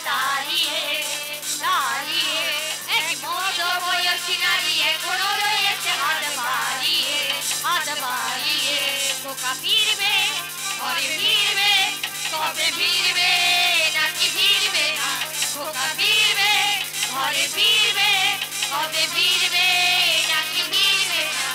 দাঁড়িয়ে দাঁড়িয়ে এক মধ্য বয়সী নারী এখনো রয়েছে হাত বাড়িয়ে খোকা ফিরবে ঘরে ফিরবে কবে ফিরবে নাকি ফিরবে না খোকা ফিরবে ঘরে ফিরবে কবে ফিরবে নাকি ফিরবে না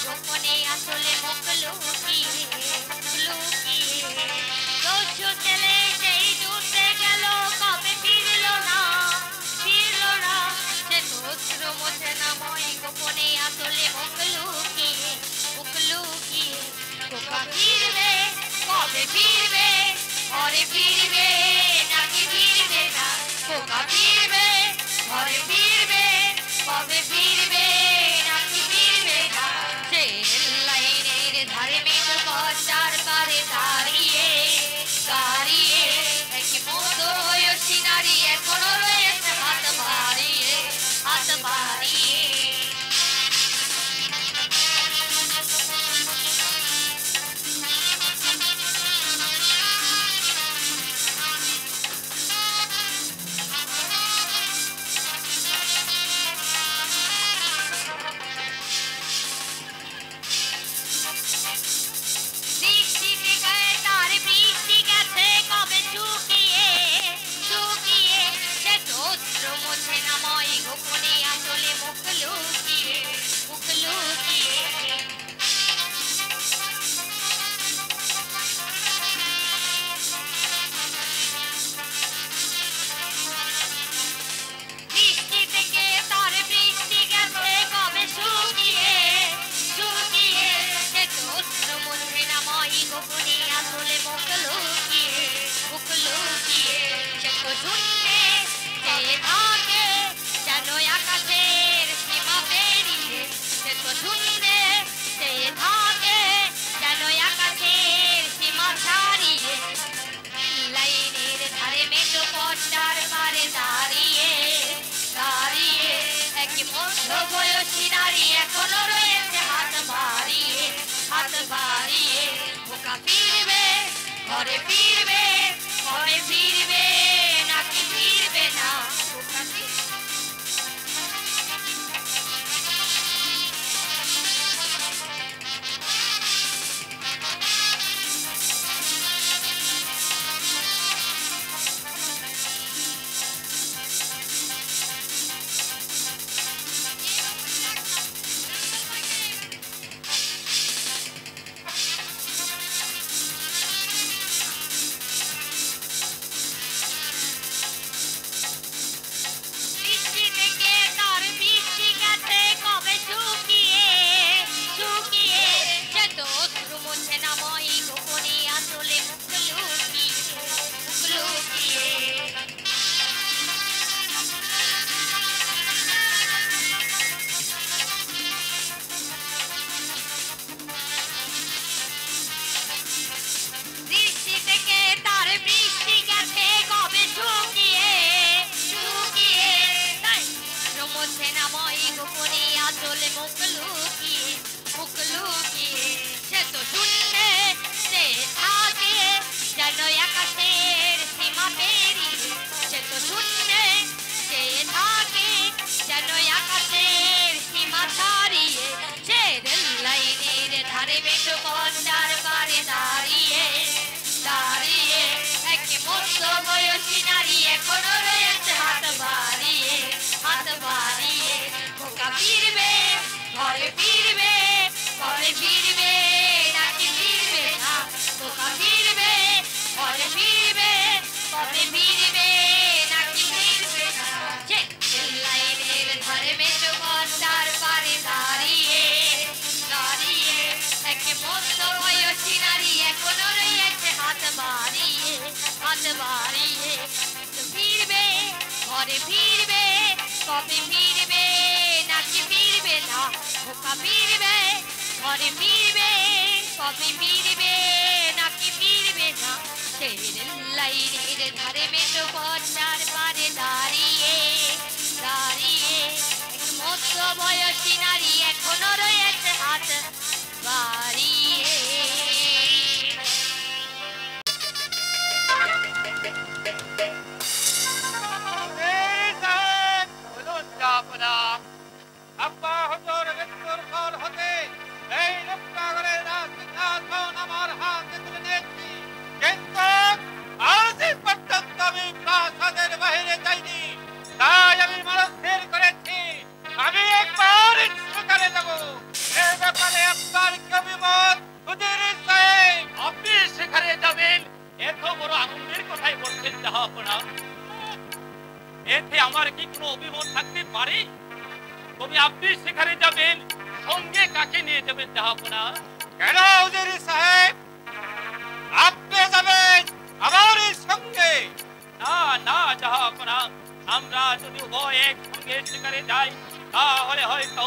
গোপনে আসলে মুখ লুকিয়ে দস্যু ছেলে সেই যুদ্ধে গেল কবে ফিরলো না সে দস্যুর মধ্যে নামই গোপনে আসলে মুখ লুকিয়ে খোকা ফিরবে কবে ফিরবে ঘরে ফিরবে নাকি ফিরবে না খোকা ফিরবে ঘরে ফিরবে কবে ফিরবে নাকি ফিরবে না লাইনের ধারে মেঘ বর্ষার পারে দাঁড়িয়ে দাঁড়িয়ে এক মতো বয়সী নারী এখনো রয়েছে হাত বাড়িয়ে গোপনে আসলে মুখ লুকিয়ে বৃষ্টি থেকে তার বৃষ্টি গেছে কবে শুকিয়ে সে দস্যুর মধ্যে নামই গোপনে আসলে মুখ লুকিয়ে সে তো শুনতে চেয়ে থাকে যেন আকাশের সীমা পেরিয়ে সে তো শুনতে চেয়ে থাকে যেন আকাশের সীমা ছাড়িয়ে লাইনের ধারে মেঠো পর্দার পারে দাঁড়িয়ে এক মধ্য বয়সী নারী এখনো রয়েছে হাত বাড়িয়ে খোকা ফিরবে ঘরে ফিরবে কবে ফিরবে নাকি ফিরবে না খোকা ফিরবে ঘরে ফিরবে ঘরে ফিরবে নাকি ফিরবে না খোকা ফিরবে ঘরে ফিরবে কবে ফিরবে নাকি ফিরবে না লাইনের ধারে মেঠো পর্দার পারে দাঁড়িয়ে দাঁড়িয়ে এক মধ্য বয়সী নারী এখনো রয়েছে হাত বাড়িয়ে ফিরবে ঘরে ফিরবে কবে ফিরবে নাকি ফিরবে না খোকা ফিরবে ঘরে ফিরবে কবে ফিরবে নাকি ফিরবে না ট্রেনের লাইনের ধারে বেটো বন্যার পারে দাঁড়িয়ে দাঁড়িয়ে এক মধ্য বয়সী নারী এখনো রয়েছে হাত বাড়িয়ে আব্বা হুজুর মৃত্যুর পর হতে এই রূপনগরের রাজসিংহাসন আমার হাতে তুলে নিয়েছি, কিন্তু আজ পর্যন্ত আমি প্রাসাদের বাইরে যাইনি। তাই আমি মনস্থির করেছি আমি একবার সেখানে যাব। এ ব্যাপারে আপনার কি অভিমত হুজুর সাহেব? আপনি সেখানে যাবেন এত বড় আনন্দের কথাই বলছেন জাহাপনা, এতে আমার কি কোনো অভিমত থাকতে পারে? তবে আপনি সেখানে যাবেন, সঙ্গে কাকে নিয়ে যাবেন জাহাপনা? কেন হুজুর সাহেব, আপনি যাবেন আমার সঙ্গে? না না জাহাপনা, আমরা যদি উভয় একসঙ্গে সেখানে যাই তাহলে হয়তো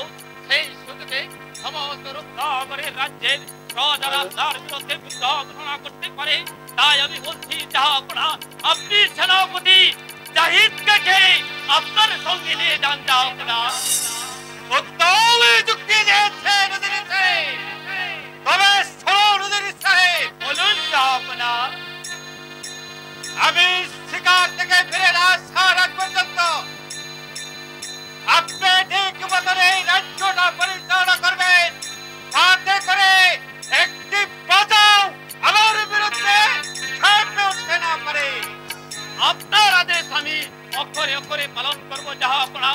সেই সুযোগে সমস্ত রূপনগরের রাজ্যের প্রজারা তার বিরুদ্ধে বিদ্রোহ ঘোষণা করতে পারে। তাই আমি বলছি জাহাপনা, আপনি সেনাপতি জাহিদকে আপনার সঙ্গে নিয়ে যান জাহাপনা। উত্তম যুক্তি দিয়েছেন হুজুর সাহেব, তবে শুনুন হুজুর সাহেব, বলুন জাহাপনা। আমি শিকার থেকে ফিরে আসার আগ পর্যন্ত আপনি ঠিক মতন এই রাজ্যটা পরিচালনা করবেন, যাতে করে একটি প্রজাও আমার বিরুদ্ধে সামনে উঠতে না পারে। আপনার আদেশ আমি অক্ষরে অক্ষরে পালন করবো জাহাপনা।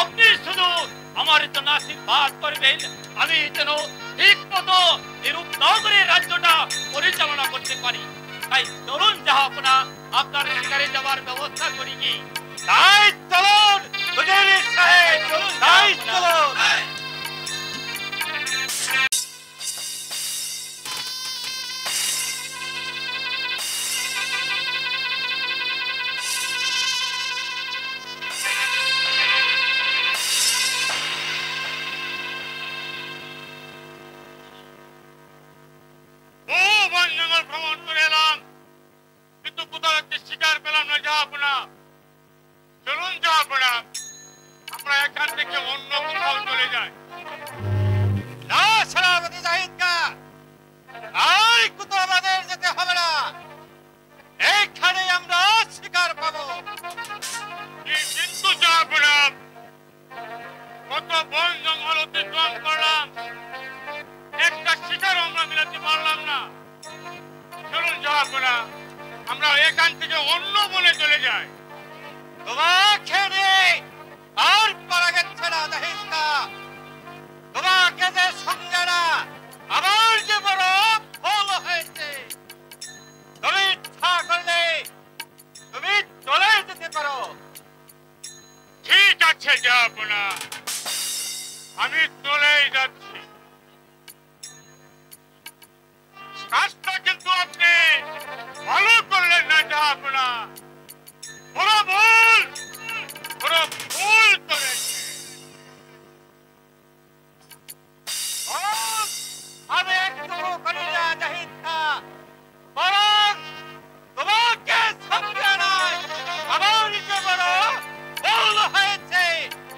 আপনি শুধু আমার জন্য আশীর্বাদ করবেন, আমি যেন ঠিক মতো এই রূপনগরের রাজ্যটা পরিচালনা করতে পারি। তাই চলুন জাহাপনা, আপনার শিকারে যাওয়ার ব্যবস্থা করি কি? তাই চলুন হুজুর সাহেব, তাই চলুন। জঙ্গল ভ্রমণ করে এলাম, কিন্তু কোথাও একটি শিকার পেলাম না জাহাপনা। চলুন জাহাপনা, আমরা এখান থেকে অন্য কোথাও চলে যাই। না সেনাপতি জাহিদ কা, আর কোথাও আমাদের যেতে হবে না, এইখানে আমরা শিকার পাবো। কিন্তু জাহাপনা, কত বন জঙ্গল অতিক্রম করলাম, একটা শিকার আমরা মিলাতে পারলাম না। চলুন জাহাপনা, আমরা এখান থেকে অন্য বনে চলে যাই। তোমাকে নিয়ে আর পারা যাচ্ছে না জাহিদ কা, তোমাকে যে সঙ্গে না আমার যে বড় ভুল হয়েছে। তুমি ইচ্ছা করলে তুমি চলে যেতে পারো। ঠিক আছে জাহাপনা, আমি চলেই যাচ্ছি। কাজটা কিন্তু আপনি ভালো করলেন না জাহাপনা, বড় ভুল করেছে। আমি একটু করি না জাহিদ কা, বরং তোমাকে সঙ্গে নয় আমার যে বড় ভুল হয়েছে,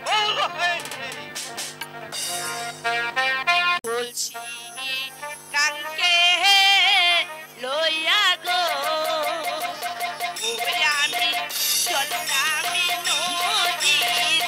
ভুল হয়েছে। বলছি কানকে লইয়া গো ওরে আমি চললাম নদীর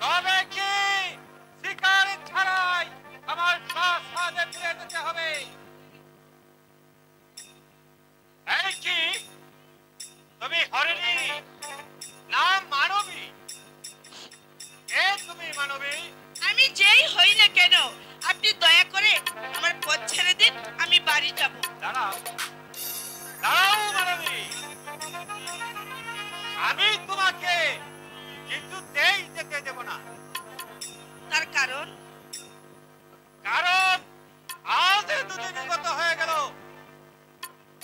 তবে কি শিকার ছাড়াই আমার প্রাসাদে ফিরে যেতে হবে? এই কি তুমি হরিণী না মানবী? কে তুমি মানবী? আমি যেই হই না কেন আপনি দয়া করে আমার পথ ছেড়ে দিন, আমি বাড়ি যাব। দাঁড়াও দাঁড়াও মানবী, আমি তোমাকে কিছুতেই যেতে দেব না। তার কারণ কারণ আজ দুদিন গত হয়ে গেল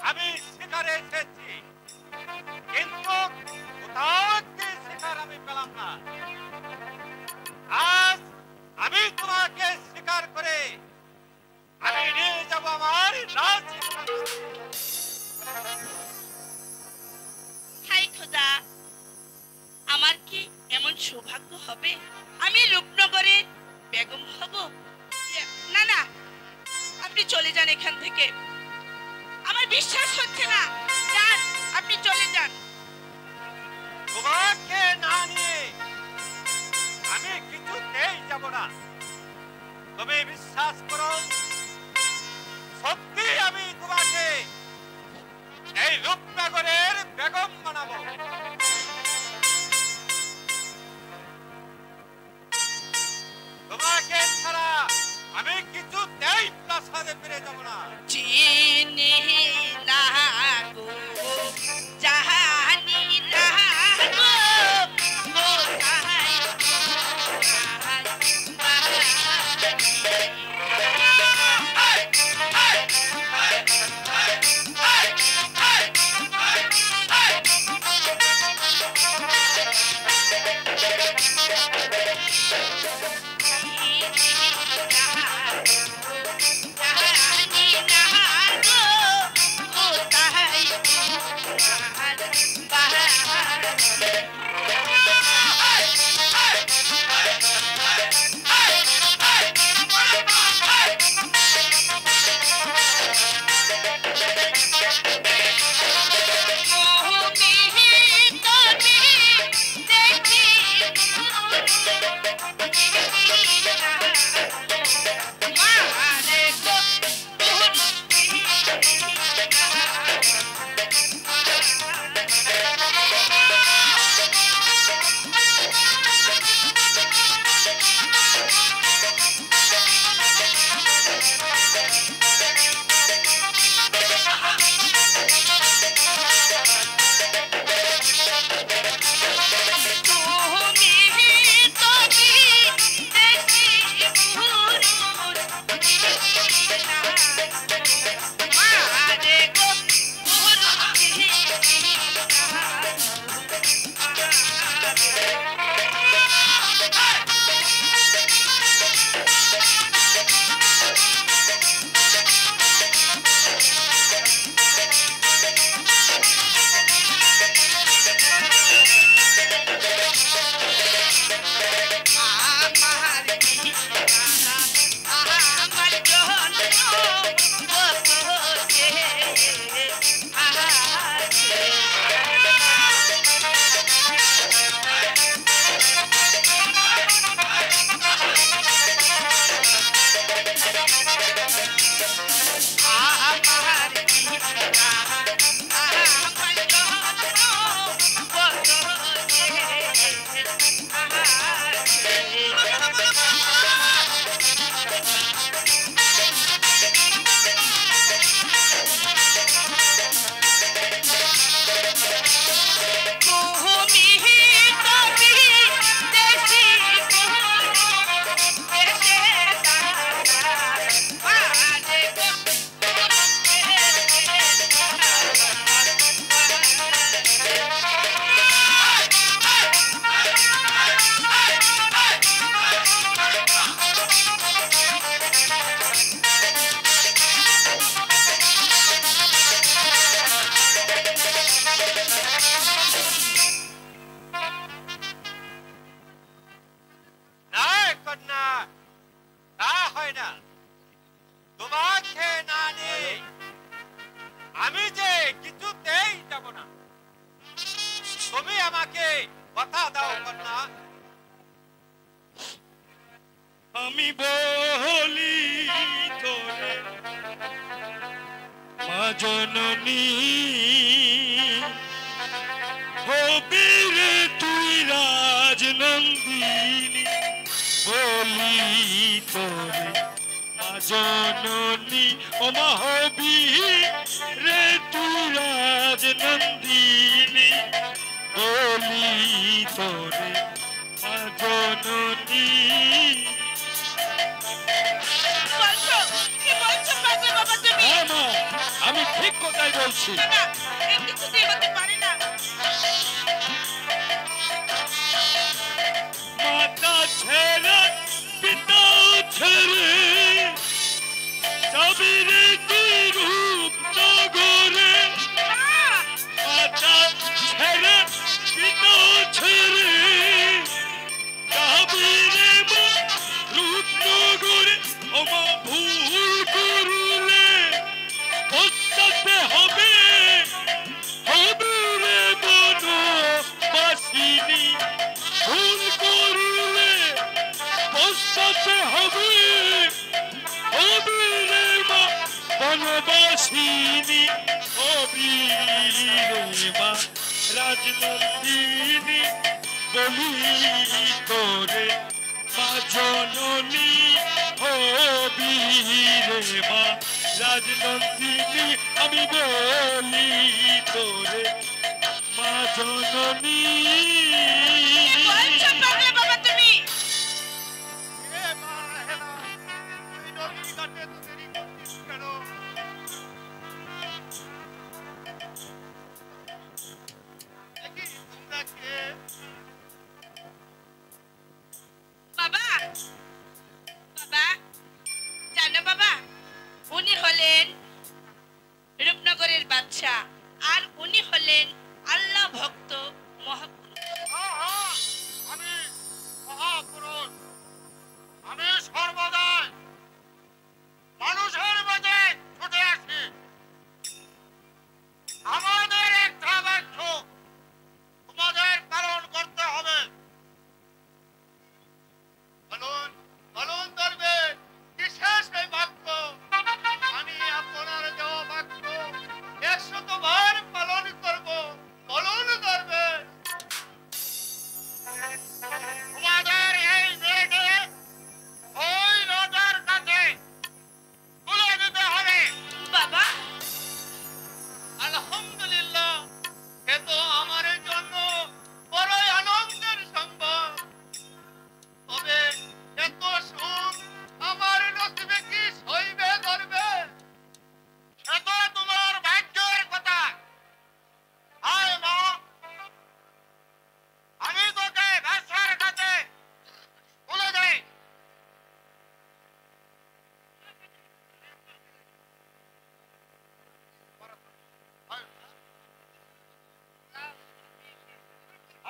আমি শিকারে এসেছি, কিন্তু কোথাও একটি শিকার আমি পেলাম না। আজ আমি তোমাকে শিকার করে আমি নিয়ে যাব আমার রাজসিংহাসনে। হাই খোদা, আমার কি এমন সৌভাগ্য হবে আমি রূপনগরের বেগম হব? না না, আপনি চলে যান এখান থেকে, আমার বিশ্বাস হচ্ছে না। যান, আপনি চলে যান। তোমাকে না নিয়ে আমি কিছুতেই যাব না। তুমি বিশ্বাস করো, সত্যি আমি তোমাকে এই রূপনগরের বেগম বানাবো। তোমাকে ছাড়া আমি কিছুতেই প্রাসাদে ফিরে যাব না। চিনি না গো, জানি না গো, কোথায় কথা দাও কন্যা। আমি বলি তোরে মা জননী হবি রে তুই রাজনন্দিনী বলি তোরে মা জননী ও মা হবি রে তুই রাজনন্দিনী বলি তোরে মা জননী। বলছো কি বলছো পাগলা বাবা তুমি? হ্যাঁ মা, আমি ঠিক কথাই বলছি। না না, এ কিছুতেই হতে পারে না। মাতা ছেড়ে পিতা ছেড়ে যাবি রে তুই রূপনগরে। মাতা ছেড়ে পিতা ছেড়ে যাবি রে মা রূপনগরে। ও মা ভুল করলে পস্তাতে হবে, হবে রে বনবাসিনী। ভুল করলে পস্তাতে হবে, হবে রে মা বনবাসিনী। হবি রে মা রাজনন্দিনী বলি তোরে মা জননী হবি রে মা রাজনন্দিনী। আমি বলি তোরে মা জননী। কি বলছো পাগলা বাবা তুমি? এ মা হেনা, তুই নদীর ঘাটে তো দেরি করছিস কেন? দেখি তোমরা কে? বাবা, বাবা, জানো বাবা, উনি হলেন রূপনগরের বাদশা, আর উনি হলেন আল্লাহ ভক্ত মহাপুরুষ। আমি মহাপুরুষ, আমি সর্বদাই মানুষের মাঝে ছুটে আসি। আমাদের একটা বাক্য তোমাদের পালন করতে হবে। বলুন, বলুন ধরবে কিসের সেই বাক্য? আমি আপনার দেওয়া বাক্য 100 বার পালন করব। বলুন ধরবে। তোমাদের এই মেয়েকে ওই রাজার কাছে তুলে দিতে হবে। বাবা, আলহামদুলিল্লাহ, এ তো আমার জন্য বড়ই আনন্দের সংবাদ। তবে এত সুখ আমার নসিবে কি সইবে ধরবে? সে তো তোমার ভাগ্যের কথা। আয় মা, আমি তোকে ব্যবসার কাছে তুলে দেই।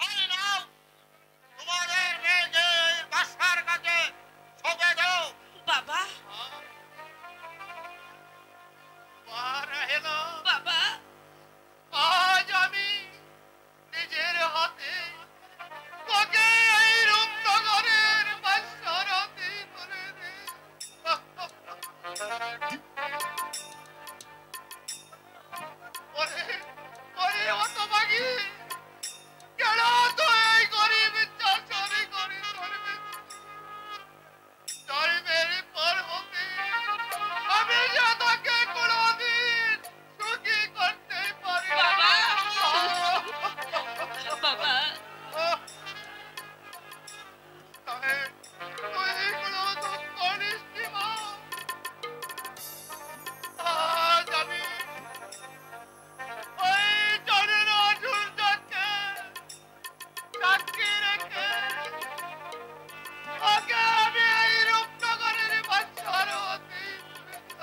আয় নাও, তোমাদের মেয়েকে ব্যবসার কাছে সঁপে দাও। বাবা, বাবা, বাবা, আজ আমি নিজের হাতে তোকে এই রূপনগরের বাদশার হাতে তুলে দিই। ওরে, ওরে হতভাগী, কেন তুই এই গরিব চাষারি করে ধরবে? ধর্মের পর হতে আমি যে তোকে কোনোদিন সুখী করতে পারি না। বাবা, বাবা, তবে তুই কোনো দুঃখ করিস নি মা। আজ আমি ওই জনের অসুরটাকে সাক্ষী রেখে ওকে আমি এই রূপনগরের বাদশার হাতে তুলে দেব।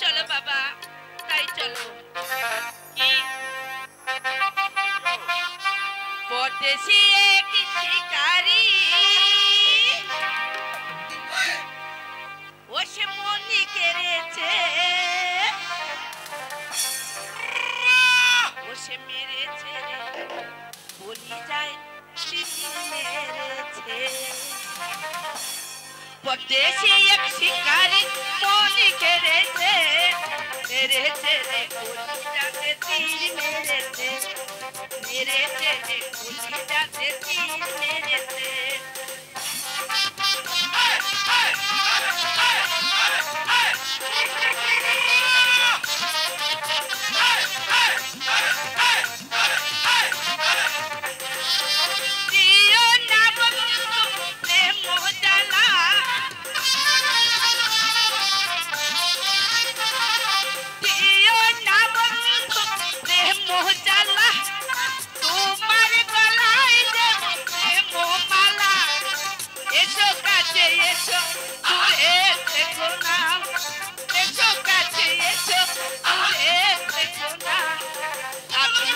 চলো বাবা, তাই চলো। কি পরদেশি এক শিকারি, ও সে মনি কেড়েছে, ও সে মেরেছে রে, বলি যায় মেরেছে। পরদেশি এক শিকারি মনি কেড়েছে, মেরেছে রে, বলি যাতে তীর মেরেছে, মেরেছে রে, বলি যাতে তীর মেরেছে। দিও না বন্ধু প্রেম জ্বালা, দিও না বন্ধু প্রেম জ্বালা, তোমার গলায় দেব প্রেম মালা। এসো কাছে এসো, দূরে থেকো না, এসো কাছে এসো, দূরে থেকো না। আমি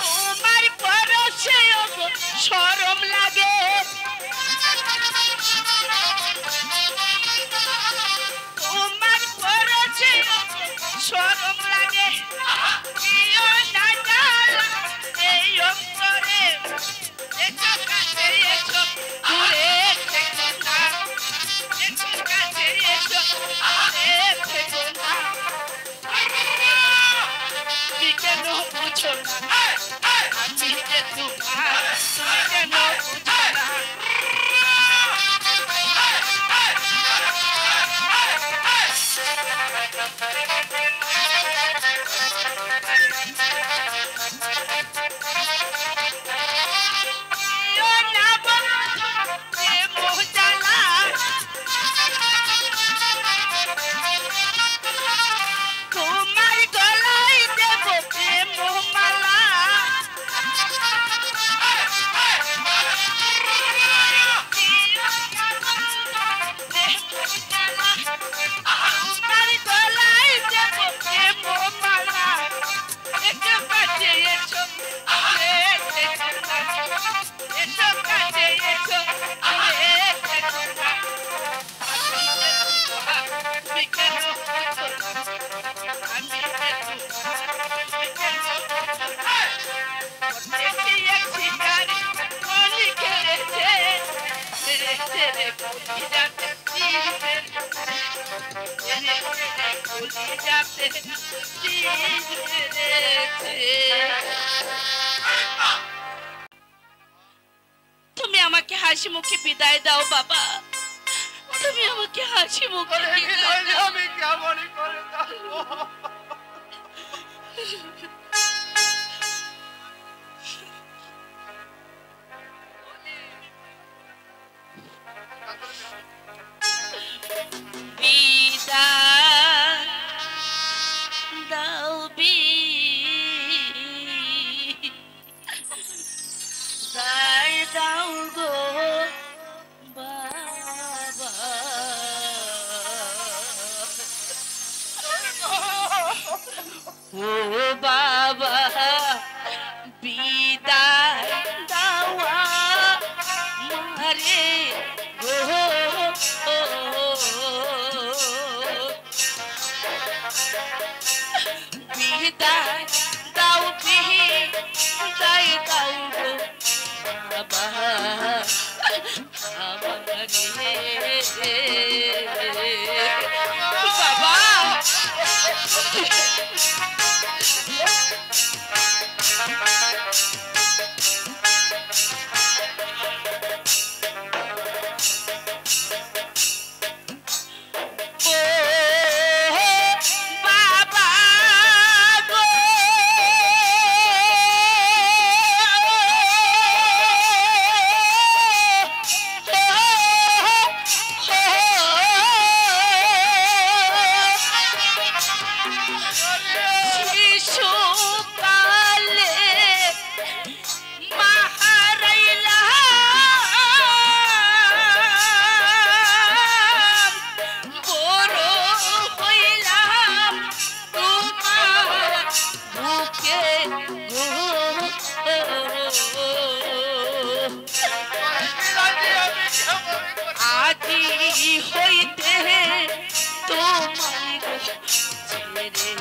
তোমার পরশে শরম লাগে, তোমার পরশে শরম লাগে। দিও না জ্বালা এই অন্তরে, এসো কাছে এসো, দূরে থেকো না, এসো কাছে এসো, দূরে থেকো না। তুমি কেন বুঝো না আমি যে তোমার, তুমি কেন বুঝো না। দিও না বন্ধু প্রেম জ্বালা, তোমার গলায় দেব প্রেম মালা। দিও না বন্ধু প্রেম জ্বালা, তোমার গলায় দেব প্রেম মালা। এসো কাছে এসো, দূরে থেকো না, এসো কাছে এসো, দূরে থেকো না। তুমি কেন বুঝো না আমি যে তোমার, তুমি কেন বুঝো না। পরদেশি এক শিকারি মনি কেড়েছে, মেরেছে রে, বলি যাতে তীর মেরেছে, মেরেছে রে, বলি যাতে তীর মেরেছে। তুমি আমাকে হাসি মুখে বিদায় দাও বাবা, তুমি আমাকে হাসি মুখে বিদায় দাও। আমি কেমনই করে যাবো? বিদায় দাও, বিদায় দাও গো বাবা। ও বাবা বিদায় দাও আমারে গো, বিদায় দাও, বিদায় দাও গো বাবা আমারে। বাবা হইতে তোমায় গো ছেড়ে যাই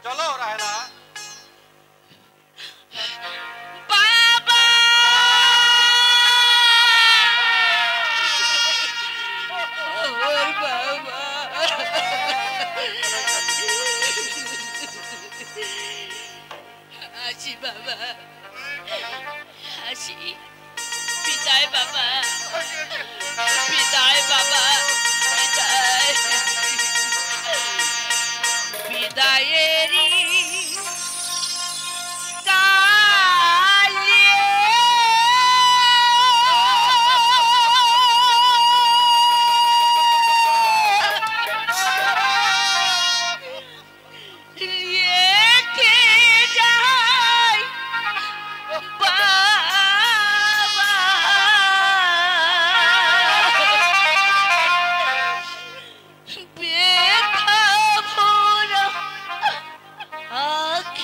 চলে বাবা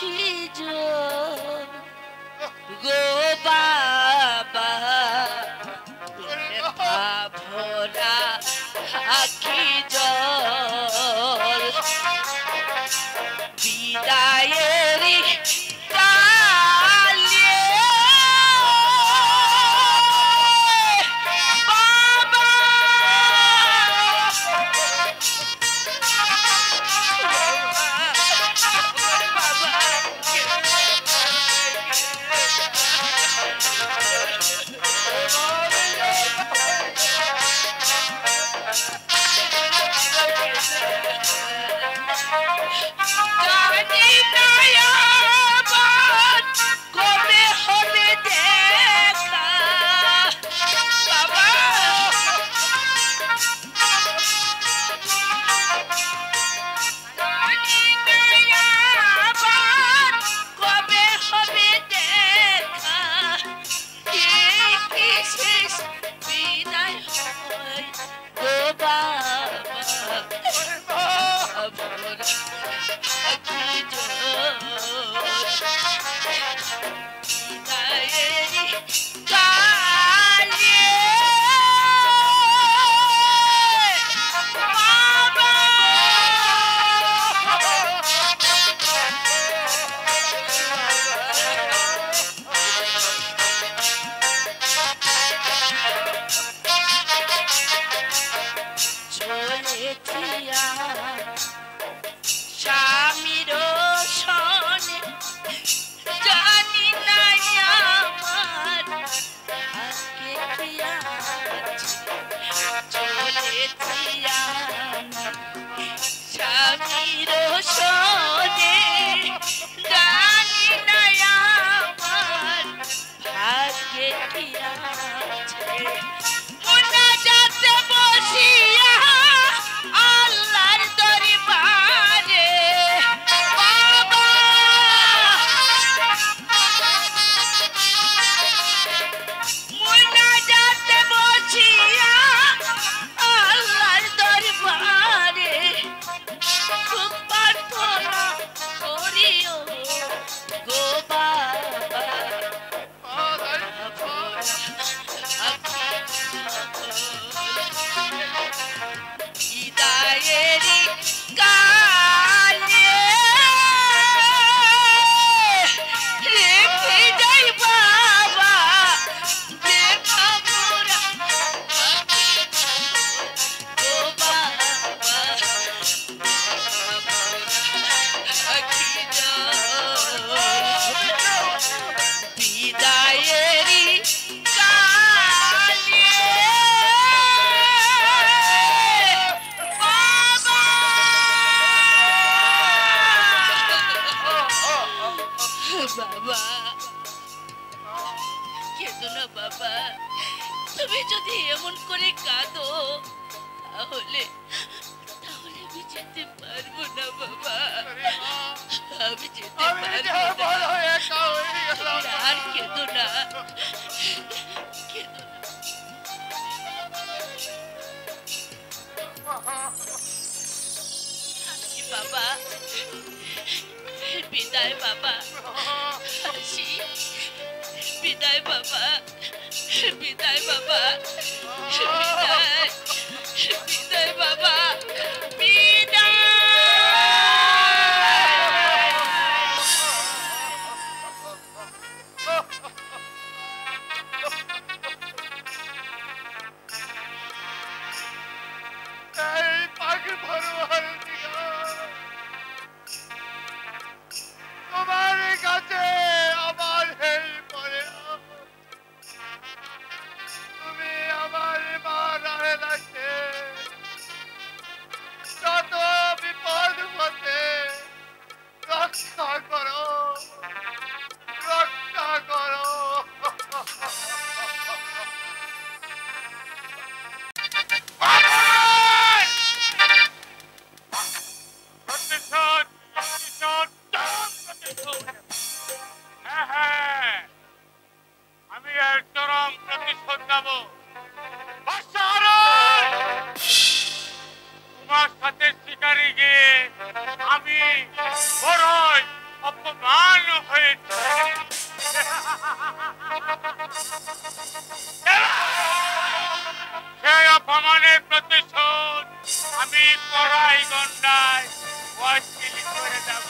তুমি যদি এমন করে কাঁদো তাহলে তাহলে আমি যেতে পারবো না বাবা, আমি যেতে পারবো না। আর কেঁদো না, কেঁদো না। আসি বাবা, বিদায় বাবা, আসি, বিদায় বাবা, বিদায় বাবা, বিদায়, বিদায় বাবা, বিদায়। তোমার কাছে আমার হেল্প করে তুমি আমার মা রাখে যত বিপদ হতে রক্ষা করো, রক্ষা করো। আমি এর চরম প্রতিশোধ নেব। তোমার সাথে শিকারে গিয়ে আমি বড়ই অপমান হয়েছি। সেই অপমানের প্রতিশোধ আমি কড়াই গন্ডায় ওয়াকিল করে দেব।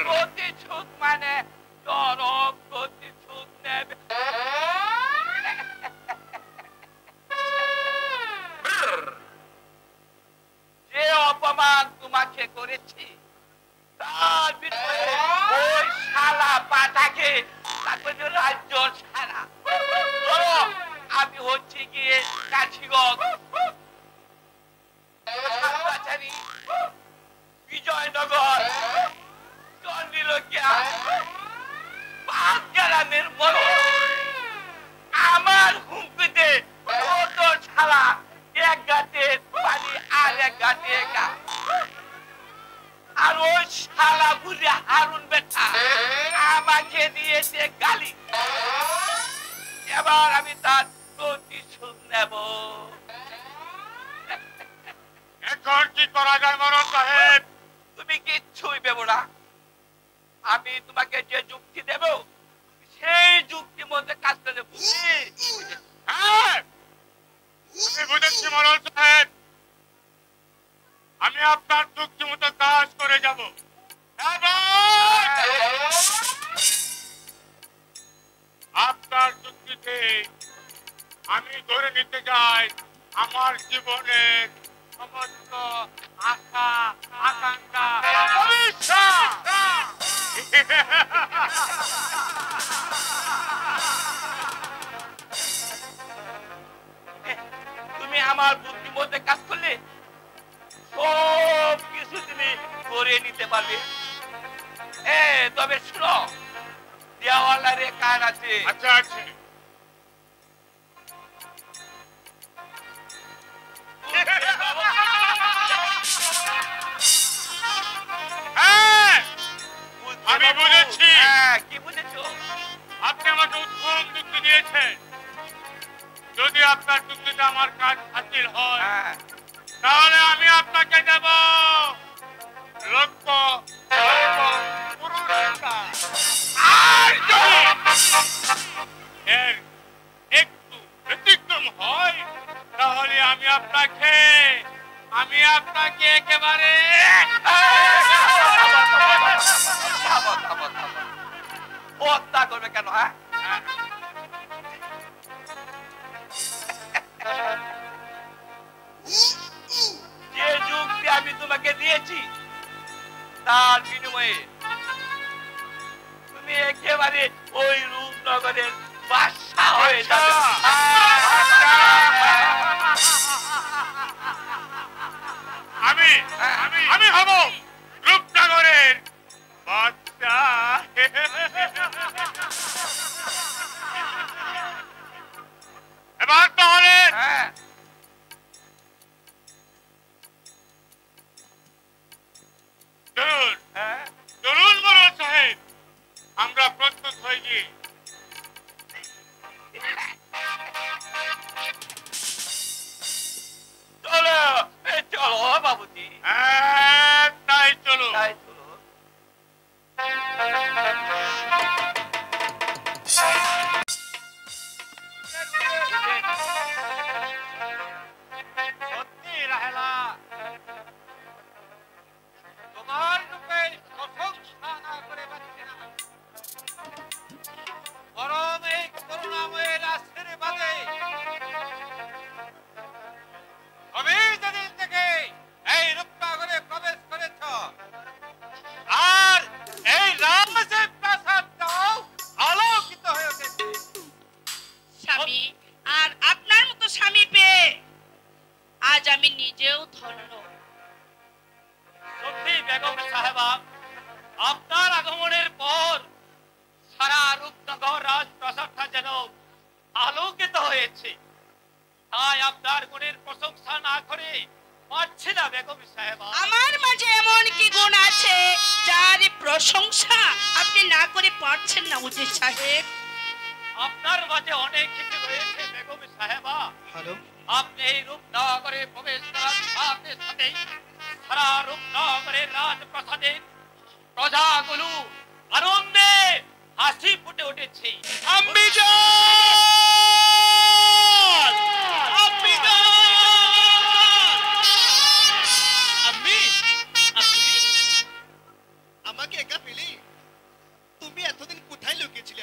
প্রতিশোধ মানে চরম প্রতিশোধ নেবে। যে অপমান তোমাকে করেছি তার বিরুদ্ধে ওই শালা পাটাকে তারপরে রাজ্য ছাড়া আমি হচ্ছে গিয়ে কাঠিগঞ্জ বিজয়নগর চন্দ্রিলোকিয়া গ্রামের বড় আমার হুমকিতে ছাড়া এক গাতে পানি আর এক গাতে আর ওই শালা বুঝে হারুন বেটা আমাকে দিয়েছে গালি। এবার আমি তার প্রতিশোধ নেব। এখন কি করা যায় মরণ সাহেব? তুমি কিচ্ছুই ভেবো না, আমি তোমাকে যে যুক্তি দেব সেই যুক্তির মধ্যে কাজ করে দেবো। আমি বুঝেছি মরণ সাহেব, আমি আপনার যুক্তি মতো কাজ করে যাব। আপনার যুক্তিতে আমি ধরে নিতে চাই আমার জীবনের সমস্ত আশা আকাঙ্ক্ষা তুমি আমার বুদ্ধির মধ্যে কাজ করলে সব কিছু তুমি করে নিতে পারবে। তবে শুনো, দেওয়ালারে কান আছে। আচ্ছা আছে। আমি বুঝেছি। কি বুঝেছো? আপনি আমাকে উত্তম যুক্তি দিয়েছেন। যদি আপনার যুক্তিতে আমার কাজ হাসিল হয় তাহলে আমি আপনাকে দেব লক্ষ আর যদি এর একটু ব্যতিক্রম হয় তাহলে আমি আপনাকে একেবারে হত্যা করবে কেন? হ্যাঁ, যে যুক্তি আমি তোমাকে দিয়েছি তার বিনিময়ে তুমি একেবারে ওই রূপনগরের বাদশা হয়ে যাবে। আমি হব রূপনগরের না। এবার তাহলে চলুন চলুন বড় সাহেব, আমরা প্রস্তুত হয়েছি। চলো চলো বাবুজি, তাই চলো। তাই চলো। সত্যি রাহেলা, তোমার রূপের প্রশংসা না করে পারছি না, বরং এই করুণাময়ের আশীর্বাদে তুমি যেদিন থেকে এই রূপনগরে প্রবেশ করেছ, আর এই রাজের প্রাসাদটাও আলোকিত হয়ে উঠেছে। স্বামী, আর আপনার মতো স্বামী পেয়ে আজ আমি নিজেও ধন্য। সত্যি বেগম সাহেবা, আপনার আগমনের পর সারা রূপনগর রাজপ্রাসাদটা যেন আলোকিত হয়েছে। তাই আপনার গুণের প্রশংসা না করে পারছি না বেগম সাহেবা। আমার মাঝে এমন কি গুণ আছে যার প্রশংসা আপনি না করে পারছেন না উজির সাহেব? আপনার মাঝে অনেক কিছু রয়েছে বেগম সাহেবা। হ্যালো, আপনি এই রূপনগরে প্রবেশ করার সাথে সাথে সারা রূপনগরের রাজপ্রাসাদে প্রজাগুলো আনন্দে হাসি ফুটে উঠেছে। আমাকে একা পেলি? তুমি এতদিন কোথায় লুকিয়েছিলে?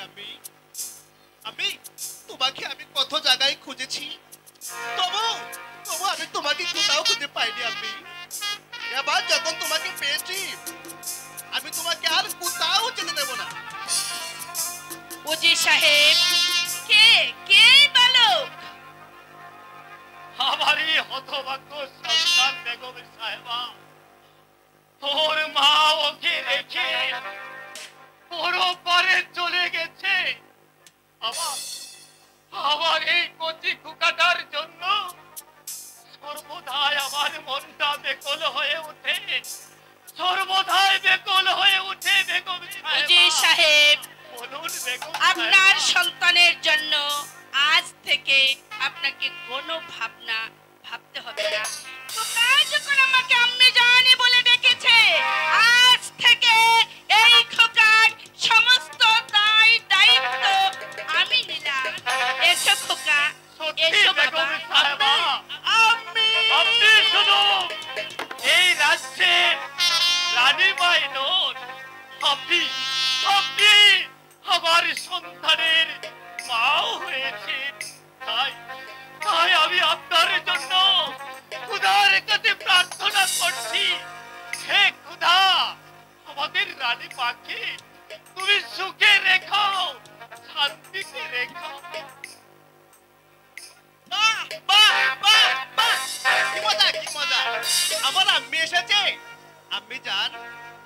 আমি তোমাকে আমি কত জায়গায় খুঁজেছি, তবু তবু আমি তোমাকে কোথাও খুঁজে পাইনি। এবার যখন তোমাকে পেয়েছি, আমি তোমাকে আর কোথাও যেতে দেব না। উজির সাহেব, কে কে বালক? আমারই হতভাগ্য সন্তান বেগম সাহেবা। ওর মা ওকে রেখে পরপারে চলে গেছে। আমার এই কচি কুকাটার জন্য সর্বদাই আমার মনটা বেকল হয়ে ওঠে, সর্বদাই বেকল হয়ে ওঠে বেগম উজির সাহেব, বলুন বেগম আপনার সাহেবা। সন্তানের জন্য আজ থেকে আপনাকে কোনো ভাবনা ভাবতে হবে না। খোকা যখন আমাকে আম্মি জানি বলে ডেকেছে, আজ থেকে এই খোকার সমস্ত দায়িত্ব আমি নিলাম। এসো খোকা, সত্যি এসো বাবা। বেগম সাহেবা, আম্মি, আপনি শুধু এই রাজ্যের রানীমাই নন, আপনি আপনি আমার সন্তানের মাও হয়েছেন। তাই তাই আমি আপনার জন্য খুদার কাছে প্রার্থনা করছি, হে খুদা, আমাদের রানী পাখি তুমি সুখে রেখো, শান্তিতে রেখো। বাহ বাহ বাহ বাহ, কি মজা কি মজা! আমার আম্মি এসেছে। আম্মি জান,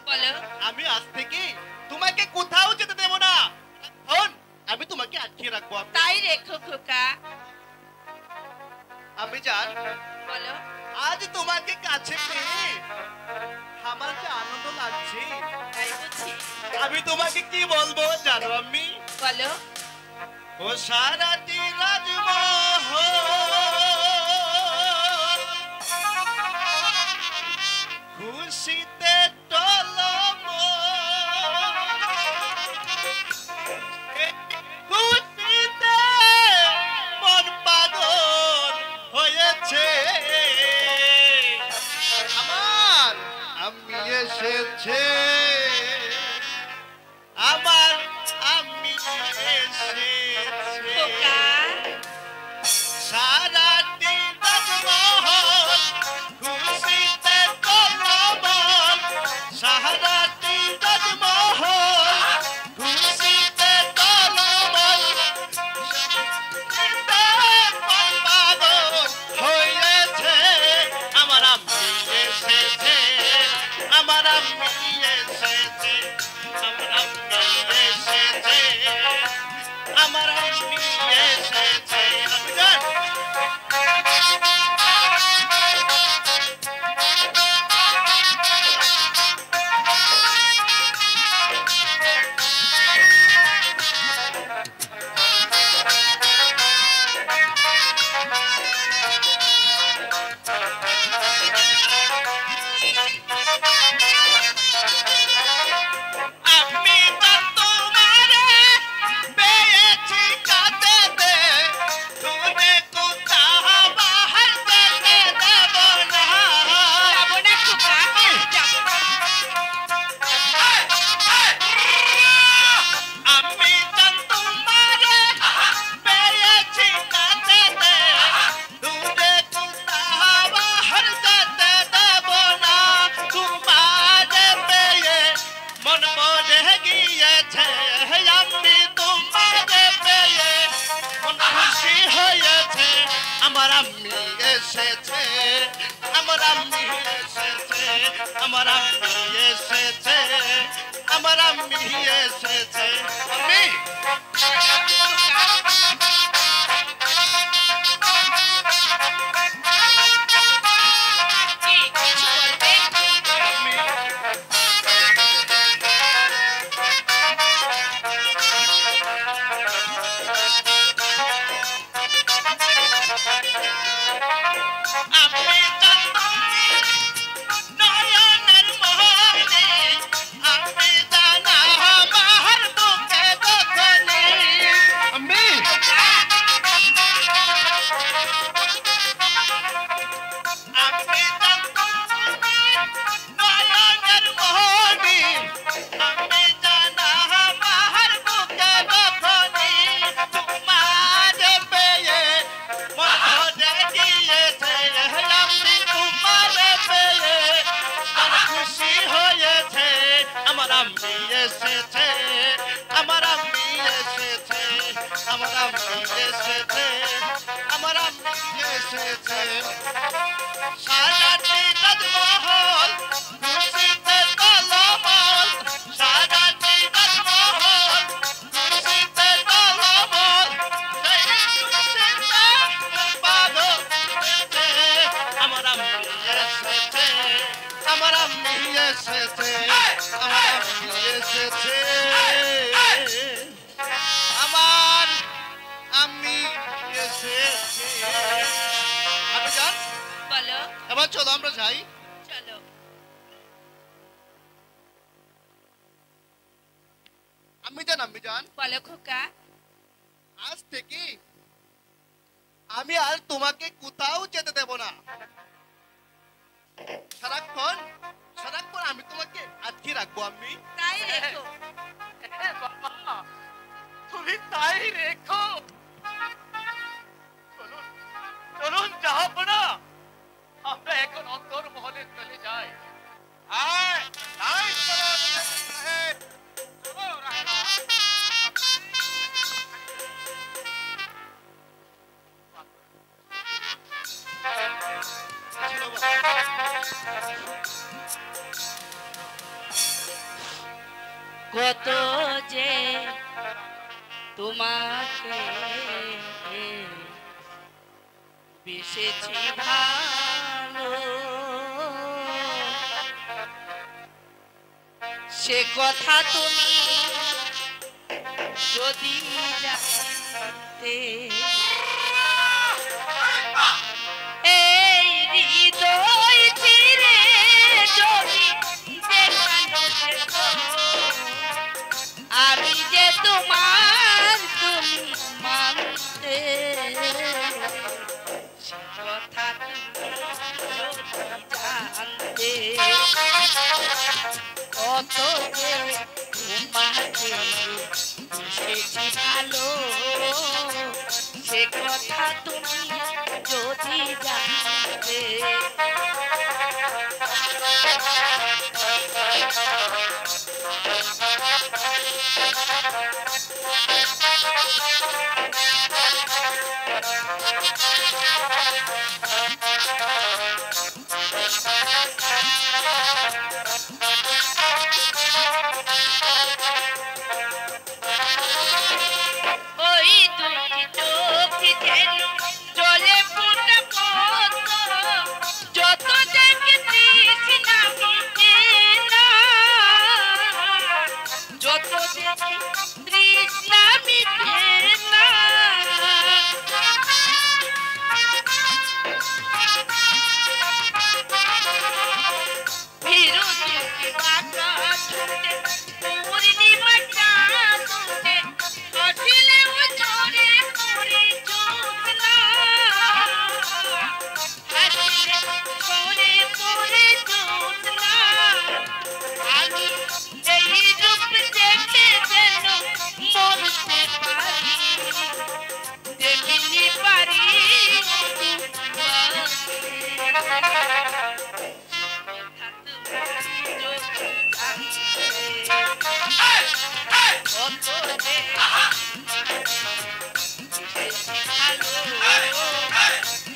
বলো। আমি আজ থেকে তোমাকে কোথাও যেতে দেব না। এখন আমি তোমাকে আটকে রাখবো। তাই রেখো খোকা। আমি জান, বলো। আজ তোমাকে কাছে পেয়ে আমার যে আনন্দ লাগছে, তাই বুঝি? আমি তোমাকে কি বলবো জানো আম্মি? বলো। ও সারাটি রাজমহল খুশিতে খুশিতে মন পাগল হয়েছে। আমার আম্মি এসেছে, আমার আম্মি এসেছে। খোকা, সারাটি রাজমহল খুশিতে কলবল আমার আম্মি এসেছে আমি জান আমি তো তোমারে পেয়েছি কাঁদেতে তুমি কোথাও বাহার যেতে দেব না যাবো না খোকা যাবো আমি তো তোমারে পেয়েছি কাঁদেতে তুমি কোথাও বাহার যেতে দেব না তোমারে পেয়ে মন মরে গিয়েছে আমি তোমারে পেয়ে মন খুশি হয়েছে আমার আম্মি এসেছে আমার আম্মি এসেছে আমার আম্মি এসেছে আমার আম্মি এসেছে আম্মি কি কিছু বলবে আম্মি আমি চন্দনের নয়নের মোহনে আমি জানা বাহার বুকে দখলে আমি আমি চন্দনের নয়নের মোহনে আমি জানা বাহার বুকে দখলে তোমার পেয়ে মন ভরে গিয়েছে আমি তোমার পেয়ে মন খুশি হয়েছে আমার আম্মি এসেছে আমার আম্মি এসেছে আমার আম্মি এসেছে আমার আম্মি এসেছে সারাটি রাজমহল খুশিতে টলমল সারাটি রাজমহল খুশিতে টলমল সেই খুশিতে পাগল হয়েছে আমার আম্মি এসেছে আমার আম্মি এসেছে আমার আম্মি এসেছে আমার আম্মি এসেছে আমি জান বলো এবার চলো আমরা যাই চলো আমি জান বলো খোকা আজ থেকে আমি আর তোমাকে কোথাও যেতে দেব না সারাক্ষণ সারাক্ষণ আমি তোমাকে আটকে রাখবো আমি তাই রেখো বাবা তুমি তাই রেখো চলুন চলুন যাব না আমরা এখন অন্তর মহলে চলে যাই আয় তাই চলো সাহেব চলো রাখা কত যে তোমাকে বেসেছি ভালো সে কথা তুমি যদি জানতে এই হৃদয় ছিঁড়ে যদি যেখানে যেত, আমি যে তোমার তুমি মানতে সে কথা তুমি যদি জানতে কত যে তোমাকে বেসেছি ভালো সে কথা তুমি যদি জানতে তো দেখি তৃষ্ণা মিটে না। বিরতিতে বাঁকা ছুটে পূর্ণিমা চাঁদ উঠে, হাসিলেও ঝরে পড়ে জ্যোৎস্না। হাসিলে ঝরে পড়ে জ্যোৎস্না। আমি এই রূপ দেখে যেন মরতে পারি, দেখিনি পারি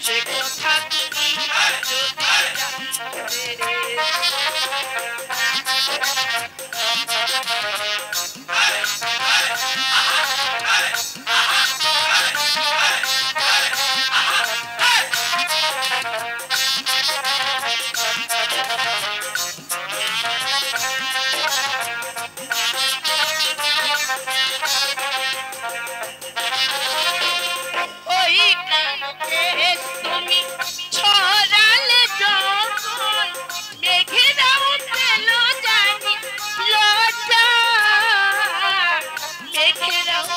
সে কথা তুমি ওই প্রেমের তুমি ছড়ালে যখন, মেঘেরাও পেল জানি লজ্জা। মেঘেরাও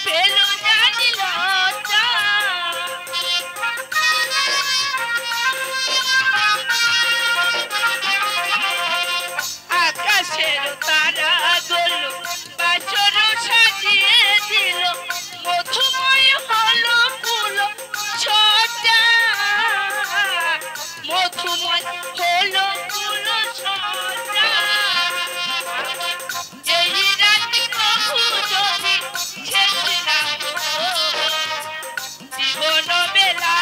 পেল জানি লজ্জা। আকাশের তারা গুলো বাছর সাজিয়ে দিল, মধুময় হলো ফুল ছটা। মধুময় হলো ফুল ছটা। এই রাতে প্রভু যদি শেষ না হতো, জীবন বেলা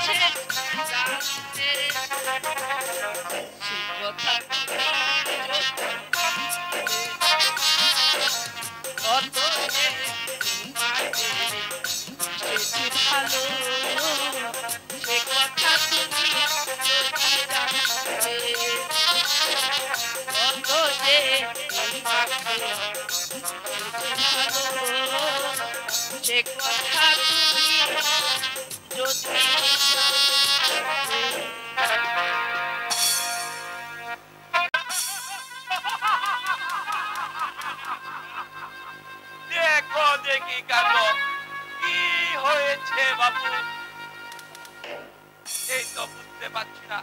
শেষ যাচ্ছে। সে কথা কত যে তোমাকে বেশি ভালো, সে কথা তুমি যদি জানতে। কত যে তোমাকে বেশি ভালো, সে কথা তুমি যদি দেখো দেখি কেন কি হয়েছে বাবু, এই তো বুঝতে পারছি না।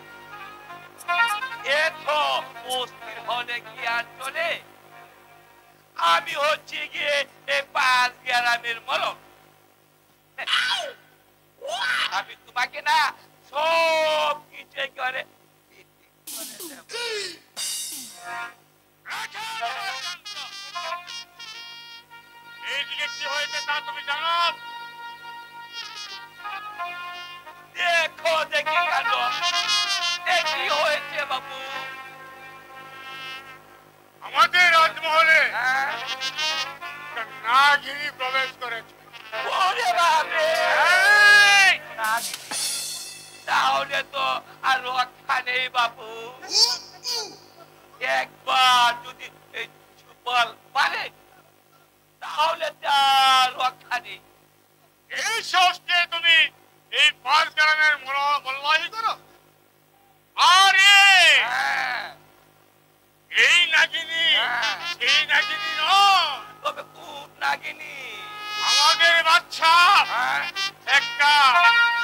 এ তো অস্থির হলে কি আর চলে? আমি হচ্ছি গিয়ে এই 5 গ্রামের মরক। আমি তোমাকে না সব কিছু করে এইদিকে কি হয়েছে তা তুমি জানো? দেখো দেখি কেন কি হয়েছে বাবু? আমাদের রাজমহলে হ্যাঁ? একটা নাগিনী প্রবেশ করেছে। ওরে বাপরে! এই! তাহলে তো আর রক্ষা নেই বাবু। একবার যদি এই সুফল পারে তাহলে তার রক্ষা নেই। এই সাহসকে তুমি এই 5 গ্রামের মোল্লাহি করো? আরে হ্যাঁ, এই নাগিনী হ্যাঁ। সেই নাগিনী নয়, তবে খুব নাগিনী। আমাদের বাচ্চা হ্যাঁ, একটা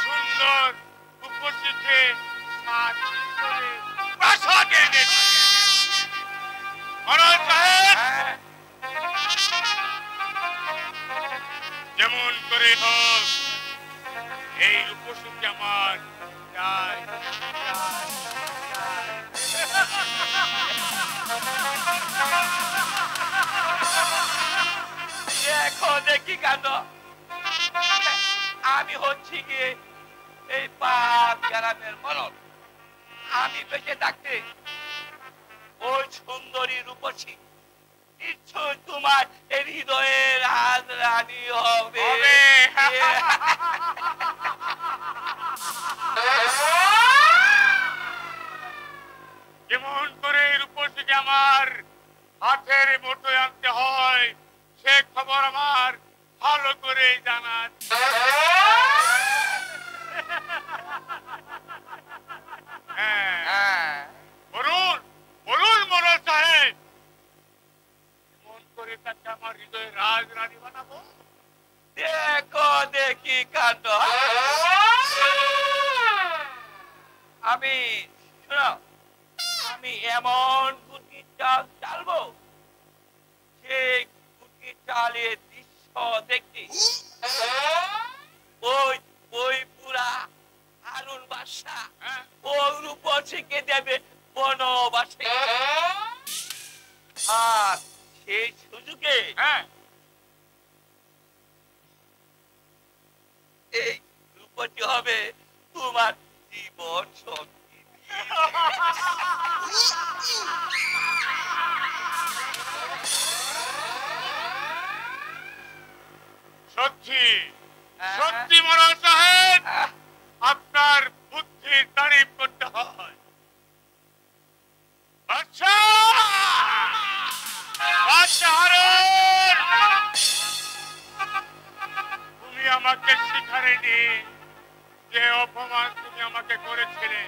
সুন্দর উপস্থিতে প্রাসাদে এনেছে। মহারাজ সাহেব, হ্যাঁ। যেমন করে হোক এই উপস্থিতি আমার চাই চাই চাই। দেখো দেখি কেন আমি হচ্ছি গিয়ে এই 5 গ্রামের মরদ। আমি বেঁচে থাকতে ওই সুন্দরী রূপসী নিশ্চয় তোমার হৃদয়ের রাজরানী হবে। যেমন করে রূপসীকে আমার হাতের মুঠোয় আনতে হয় সে খবর আমার ভালো করে জানা আছে। হ্যাঁ, বলুন বলুন মোড়ল সাহেব, মন করে তাকে আমার হৃদয়ে রাজরানী বানাবো। দেখো দেখি কাণ্ড। আমি শোনো, আমি এমন কুকি চাল চালবো সেই কুকি চালের দৃশ্য দেখতে ওই ওই পুরা হারুন বাদশা ওই রূপসীকে দেবে বনবাসে। আর সেই সুযোগে এই রূপটি হবে তোমার জীবন সঙ্গী। সত্যি সত্যি মোড়ল সাহেব, আপনার বুদ্ধির তারিফ করতে হয়। বাদশা, বাদশা হারুন, তুমি আমাকে শিখারেনি যে অপমান তুমি আমাকে করেছিলে,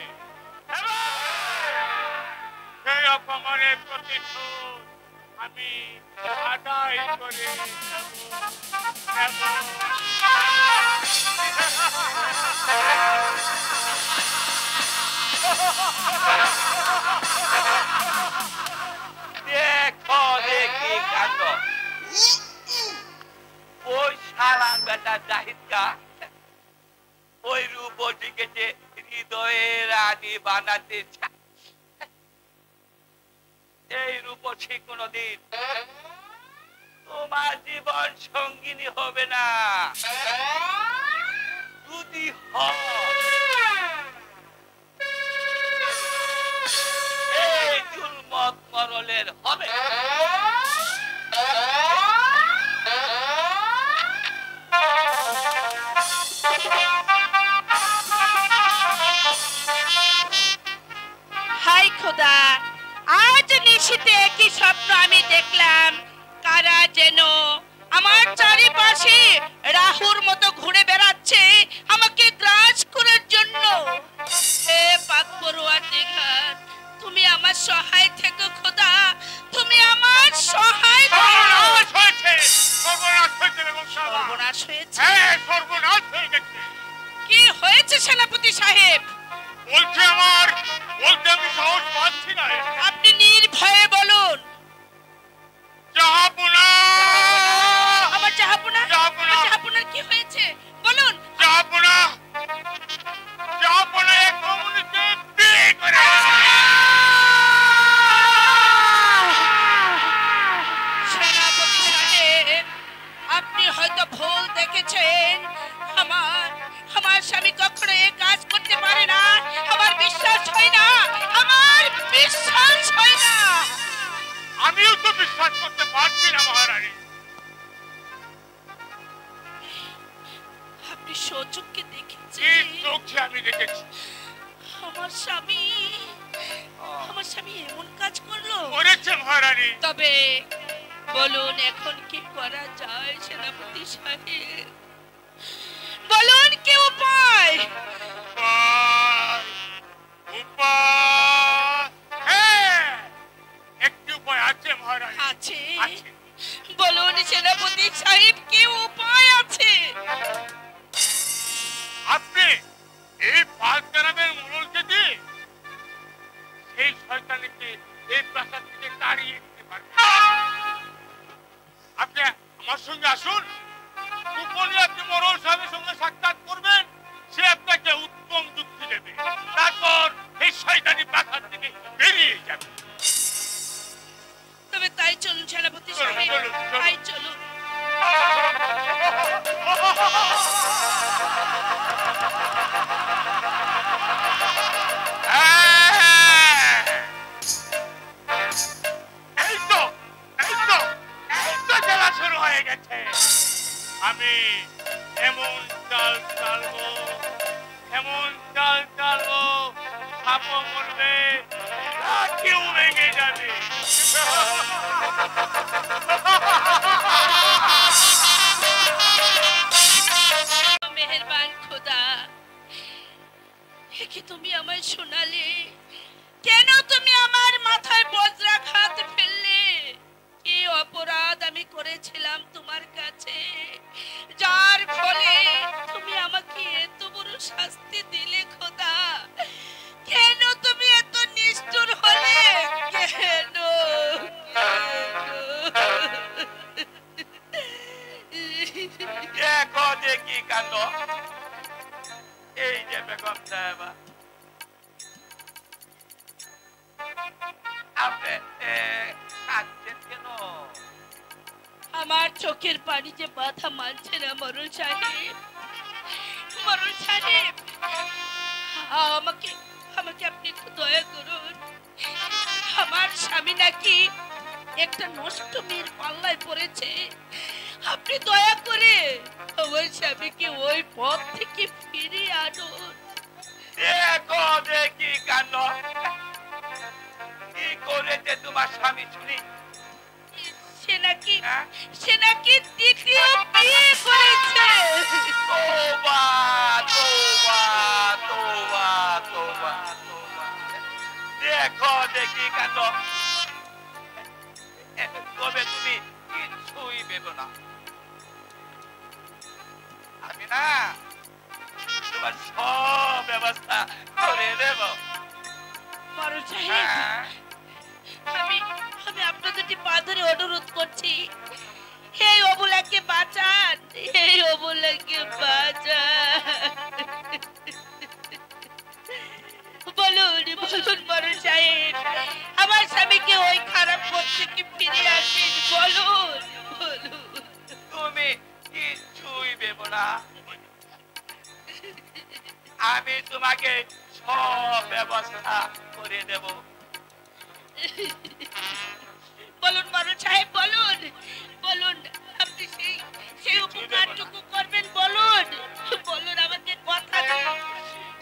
সেই অপমানের প্রতিশোধ আমি আদায় করে দেখো দেখি কাণ্ড। ওই শালার বেটা জাহিদকা ওই রূপটিকে যে হৃদয়ের রানী বানাতে চায়, এই রূপসী কোনদিন তোমার জীবন সঙ্গিনী হবে না। যদি এই জুলমত মরলের হবে। হাই খোদা, আজ নিশীথে একই স্বপ্ন আমি দেখলাম। কারা যেন আমার চারিপাশে রাহুর মতো ঘুরে বেড়াচ্ছে আমাকে গ্রাস করার জন্য। হে পাক পরোয়ার দিগার, তুমি আমার সহায় থেকো খোদা, তুমি আমার সহায় থেকো। সর্বনাশ হয়েছে। সর্বনাশ হয়ে গেছে। কি হয়েছে সেনাপতি সাহেব? বলতে আমি সাহস পাচ্ছি না। আপনি নির্ভয়ে বলুন। জাহাপনা, আমার জাহাপনা, জাহাপনা, জাহাপনার কি হয়েছে বলুন। জাহাপনা, জাহাপনা এক কমিউনিকে বিয়ে করে। সেনাপতি সাহেব, আপনি হয়তো ভুল দেখেছেন। আমার স্বামী কখনো এই কাজ করতে পারে না। আমার বিশ্বাস হয় না, আমার বিশ্বাস হয় না। আমিও তো বিশ্বাস করতে পারছি না মহারানী। আপনি সচক্ষে দেখেছেন? এই চোখে আমি দেখেছি। আমার স্বামী এমন কাজ করলো। করেছে মহারানী। তবে বলুন এখন কি করা যায় সেনাপতি সাহেব? বলুন কি উপায়? হ্যাঁ, একটি উপায় আছে মহারানী। আছে? বলুন সেনাপতি সাহেব কি উপায় আছে? আপনি এই পাঁচ গ্রামের মোড়লকে দিয়ে সেই শয়তানকে এই প্রাসাদ থেকে তাড়িয়ে দিতে পারবেন। আপনি আমার সঙ্গে আসুন। গোপনে আপনি মোড়ল সাহেবের সঙ্গে সাক্ষাৎ করবেন, সে আপনাকে উত্তম যুক্তি দেবে। তারপর এই শয়তানি প্রাসাদ থেকে বেরিয়ে যাবে। তবে তাই চলুন সেনাপতি সাহেব, চলুন, চলুন। তাই চলুন। খেলা শুরু হয়ে গেছে। আমি এমন চাল চালবো, এমন চাল চালবো, সাপও মরবে, কেউ ভেঙে যাবে। মেহেরবান খোদা, কি তুমি আমায় শোনালে? কেন তুমি আমার মাথায় বজ্রাঘাত ফেললে? কি অপরাধ আমি করেছিলাম তোমার কাছে, যার ফলে তুমি আমাকে এত বড় শাস্তি দিলে খোদা? কেন তুমি এত নিষ্ঠুর হলে? কেন? দেখো দেখি কাণ্ড। এই যে বেগম সাহেবা, আপনি কাঁদছেন কেন? আমার চোখের পানি যে বাধা মানছে না মরুল সাহেব। মরুল সাহেব, আমাকে আমাকে আপনি একটু দয়া করুন। আমার স্বামী নাকি একটা নষ্ট মেয়ের পাল্লায় পড়েছে। আপনি দয়া করে আমার স্বামীকে ওই পথ থেকে ফিরিয়ে আনুন। দেখো দেখি কাণ্ড। কি করেছে তোমার স্বামী শুনি? সে নাকি দ্বিতীয় বিয়ে করেছে। তোবা তোবা তোবা তোবা তোবা। দেখো দেখি কাণ্ড। তবে তুমি কিছুই ভেবো না, আমি না তোমার সব ব্যবস্থা করে দেব। মরুল সাহেব, আমি আপনার দুটি পা ধরে অনুরোধ করছি, এই অবলাকে বাঁচান, এই অবলাকে বাঁচান। বলুন বলুন মরুল সাহেব, আমার স্বামীকে ওই খারাপ পথ থেকে ফিরে আসেন। বলুন বলুন। তুমি কিছুই ভেবো না, আমি তোমাকে সব ব্যবস্থা করে দেব। বলুন মরুল সাহেব, বলুন বলুন, আপনি সেই উপকারটুকু করবেন। বলুন বলুন, আমাকে কথা দিন,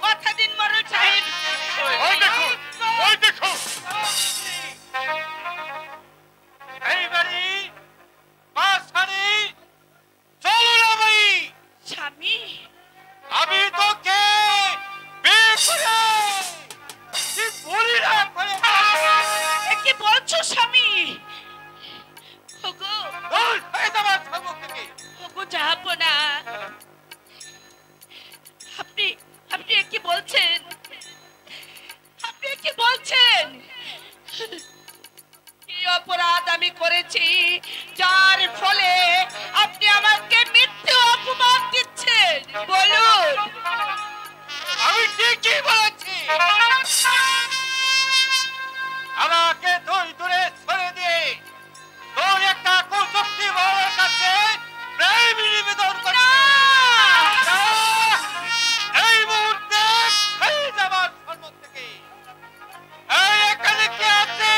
কথা দিন মরুল সাহেব। ওই দেখো, ওই দেখো, এই বাড়ি বাসানি চলো না ভাই। স্বামী, আমি তোকে বিয়ে করে কি বলি না করে কি বলছো স্বামী? ওগো দূর হয়ে যাবার সম্মুখ থেকে। ওগো জাহাপনা, আপনি আপনি কি বলছেন? আপনি কি বলছেন? কি অপরাধ আমি করেছি যার ফলে আপনি আমাকে মিথ্যে অপমান দিচ্ছেন? বলুন। আমি ঠিকই বলেছি, আমাকে তুই দূরে সরে দিয়ে তোর একটা কুশক্তি বাবার কাছে প্রেম নিবেদন করে এই মুহূর্তে হয়ে যাবার সম্মুখ থেকে। এই এখানে কি আছে?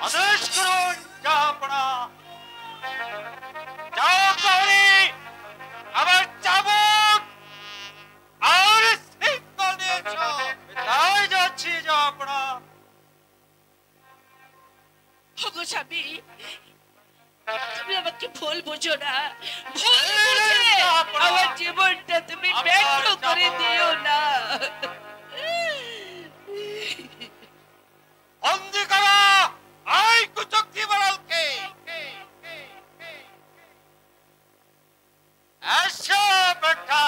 আদেশ করুন যাপনা, যাও করে আমার চাবুক আর সিঙ্গল নিয়েছ। তাই যাচ্ছি যাপনা। ওগো স্বামী, তুমি আমাকে ভুল বুঝো না, ভুল বুঝে আমার জীবনটা তুমি ব্যর্থ করে দিও না। বন্দি করা আই কুচক্তি বাড়ালকে। এসো বেটা।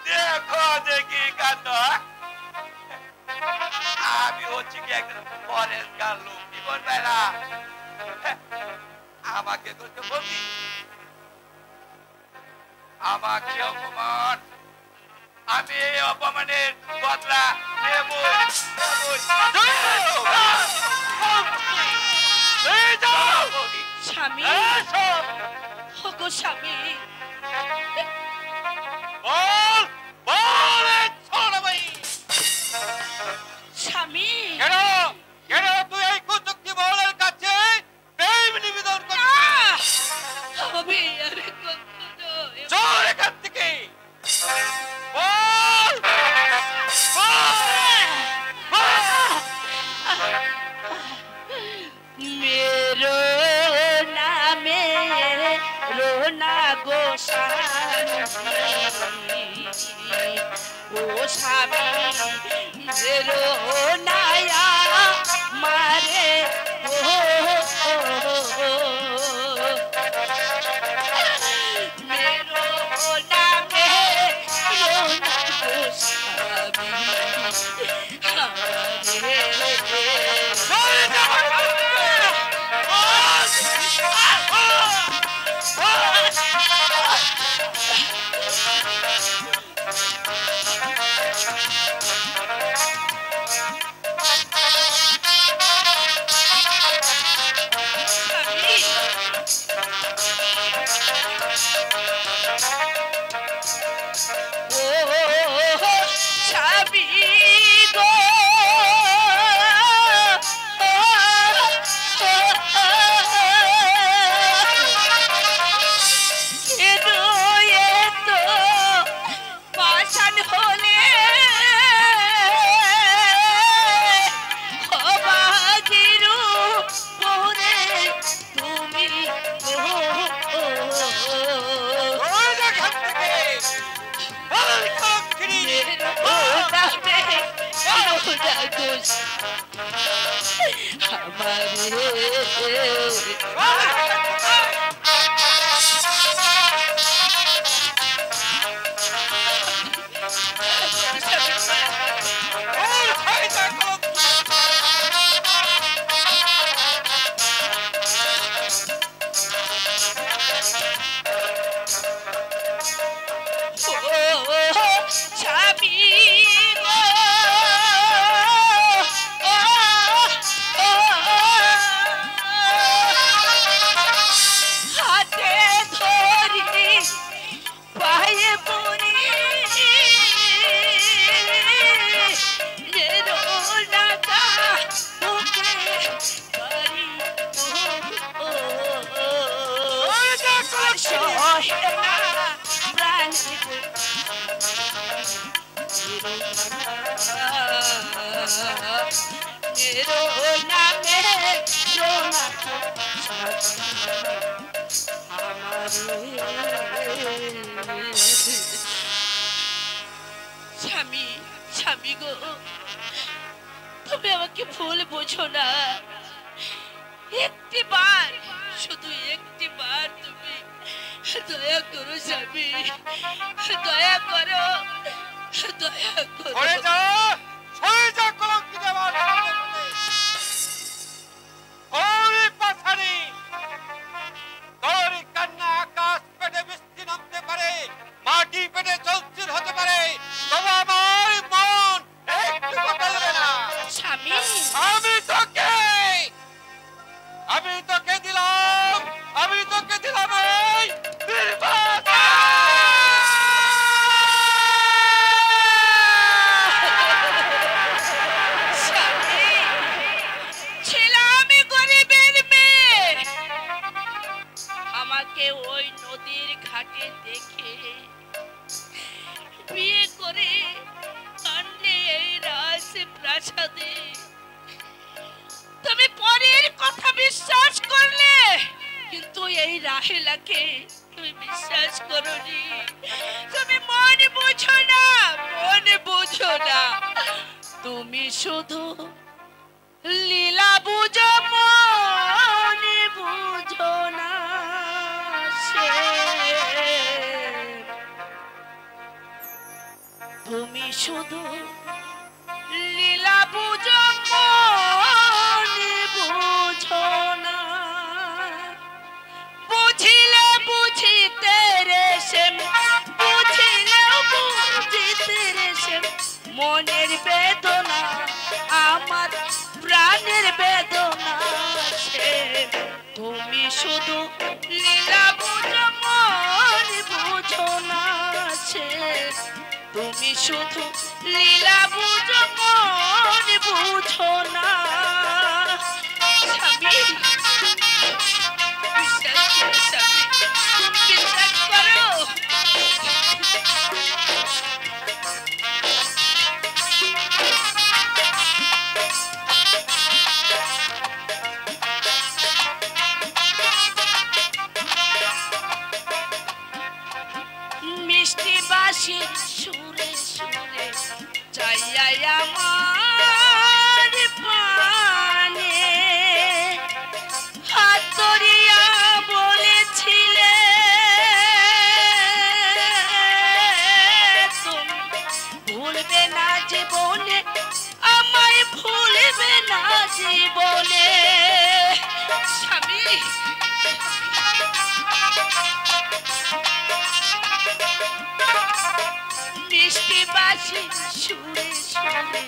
দেখো দেখি কাণ্ড। আমি হচ্ছে কি একজন ফরেস্টার লোক, কি বলবে না? আমাকে করতে বলছি, আমাকে অপমান, আমি এই অপমানের বদলা নেব। স্বামী, ওগো স্বামী, বল বল ছোড় ভাই। স্বামী, কেন কেন করো না গো স্বামী, ও স্বামী মেরো না মারে ও মেরো না মেরো না গো স্বামী স্বামী স্বামী গো তুমি আমাকে ভুল বোঝো না একটি বার শুধু একটি বার তুমি দয়া করো স্বামী দয়া করো দয়া করো সরে যা কলঙ্কিত আমার সামনে থেকে। ওরে পাছারি, তোর কান্না আকাশ পেটে বৃষ্টি নামতে পারে, মাটি পেটে জলচির হতে পারে, তবে আমার মন একটু বদলাবে না। স্বামী আমি তোকে দিলাম এই নির্বাচন। আমাকে ওই নদীর ঘাটে দেখে বিয়ে করে আনলে এই রাজপ্রাসাদে, তুমি পরের কথা বিশ্বাস করলে, কিন্তু এই রাহেলাকে তুমি বিশ্বাস করোনি। তুমি মন বুঝো না, তুমি শুধু লীলা বুঝো, মন বুঝো না। তুমি শুধু লীলা বুঝো, মন বুঝো না। বুঝিলে বুঝিতে রেশম, বুঝিলেও বুঝিতে রেশম, মনের বেদনা আমার প্রাণের বেদনা আছে। তুমি শুধু লীলা বুঝো, মন বুঝো না। তুমি শুধু লীলা বুঝো, মন বুঝো না। স্বামী বিশ্বাস করো, স্বামী বিশ্বাস করো। বাঁশির সুরে সুরে চাইয়াই আমার পানে হাত ধরিয়া বলেছিলে তুমি ভুলবে না জীবনে আমায় ভুলবে না জীবনে স্বামী মিষ্টি বাঁশি সুরে সুরে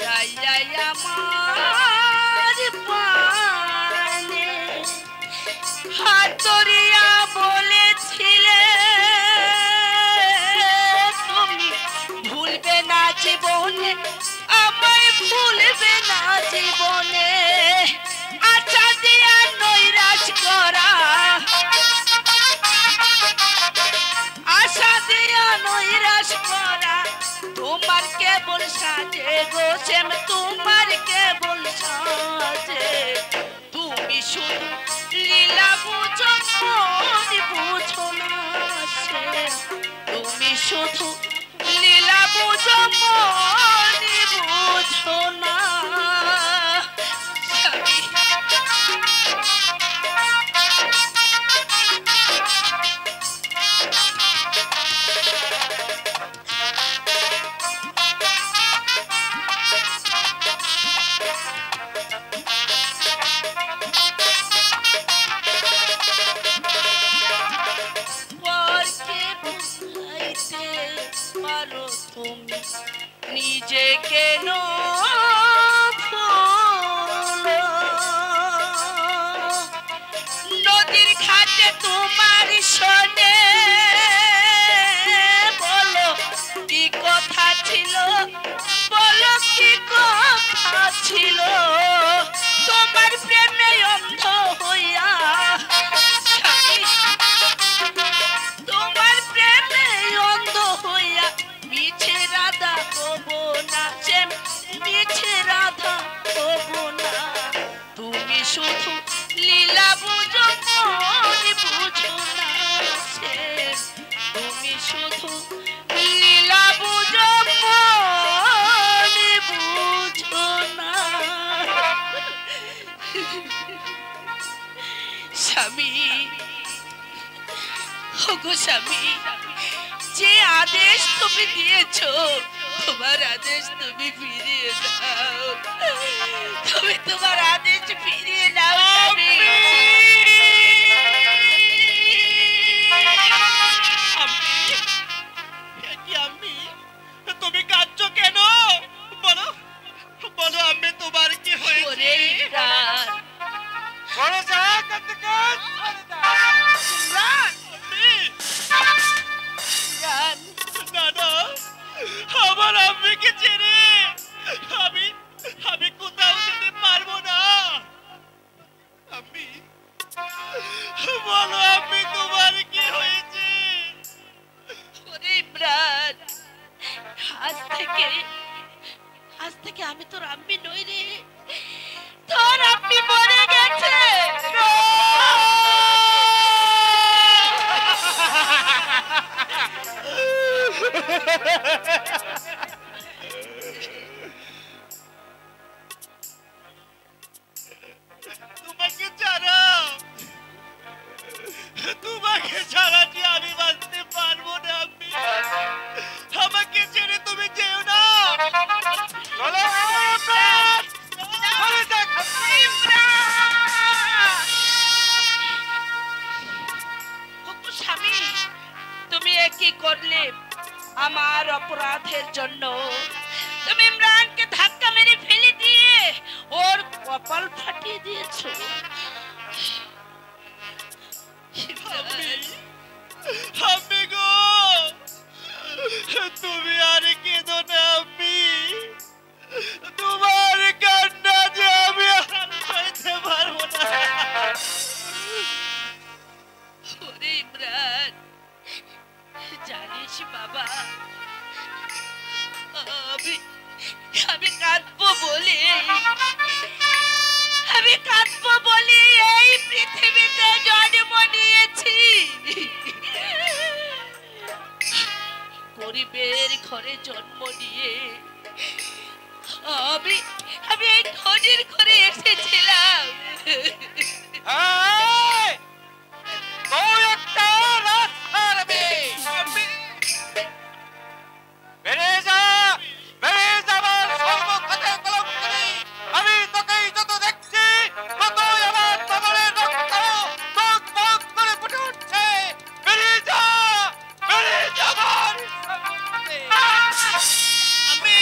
যাই আমার পানে হাত ধরিয়া বলেছিলে তুমি ভুলবে না জীবনে আমায় ভুলবে না জীবনে আচ্ছা দিয়া নৈরাশ করা আশা দিয়া নৈরাশ করা তোমার কেবল সাজে গো শ্যাম তোমার কেবল সাজে তুমি শুধু লীলা বুঝো মন বুঝো না শ্যাম তুমি শুধু লীলা বুঝো মন বুঝো না তুমি নিজে কেন নদীর ঘাটে তোমার শোনে বলো কি কথা ছিল বলো কি কথা ছিল তোমার প্রেমে অন্ধ হইয়া তোমার প্রেমে অন্ধ হইয়া মিছে রাধা কবো না চেম মিছে রাধা কবো না তুমি শুধু লীলা বুঝো মন বুঝো না চেম তুমি শুধু লীলা বুঝো মন বুঝো না স্বামী ওগো স্বামী যে আদেশ তুমি দিয়েছো তোমার আদেশ তুমি ফিরিয়ে দাও তুমি তোমার আদেশ ফিরিয়ে দাও আমি তুমি কাঁদছো কেন বলো বলো আমি তোমার কি হয়েছে সরে যা কান্তিকার দাদা আমার আম্মিকে ছেড়ে আমি আমি কোথাও যেতে পারবো না আম্মি বলো আম্মি তোমার কি হয়েছে ওরে ইমরান আজ থেকে আমি তোর আম্মি নই রে তোর আম্মি মরে গেছে তোমাকে ছাড়া যে আমি বাঁচতে পারবো না আম্মি আমাকে ছেড়ে তুমি যেও না স্বামী তুমি কি করলে আমার অপরাধের জন্য তুমি ইমরানকে ধাক্কা মেরে ফেলে দিয়ে ওর কপাল ফাটিয়ে দিয়েছো আম্মি গো তুমি আর কেঁদো না আম্মি তোমার কান্না যে আমি আর সইতে পারবো না ওরে ইমরান জানিস বাবা আমি কাঁদবো বলে এই পৃথিবীতে জন্ম নিয়েছি গরিবের ঘরে জন্ম নিয়ে আমি আমি এই ধনীর ঘরে এসেছিলাম। এই, তুই একটা রাস্তার মেয়ে। বেরিয়ে যা, বেরিয়ে যা আমার সম্মুখে কলঙ্কিনী। আমি তোকেই যত দেখছি, ততই আমার কবরের রক্ত বক বক করে ফুটে উঠছে। বেরিয়ে যা, বেরিয়ে যা আমার সম্মুখে। আমি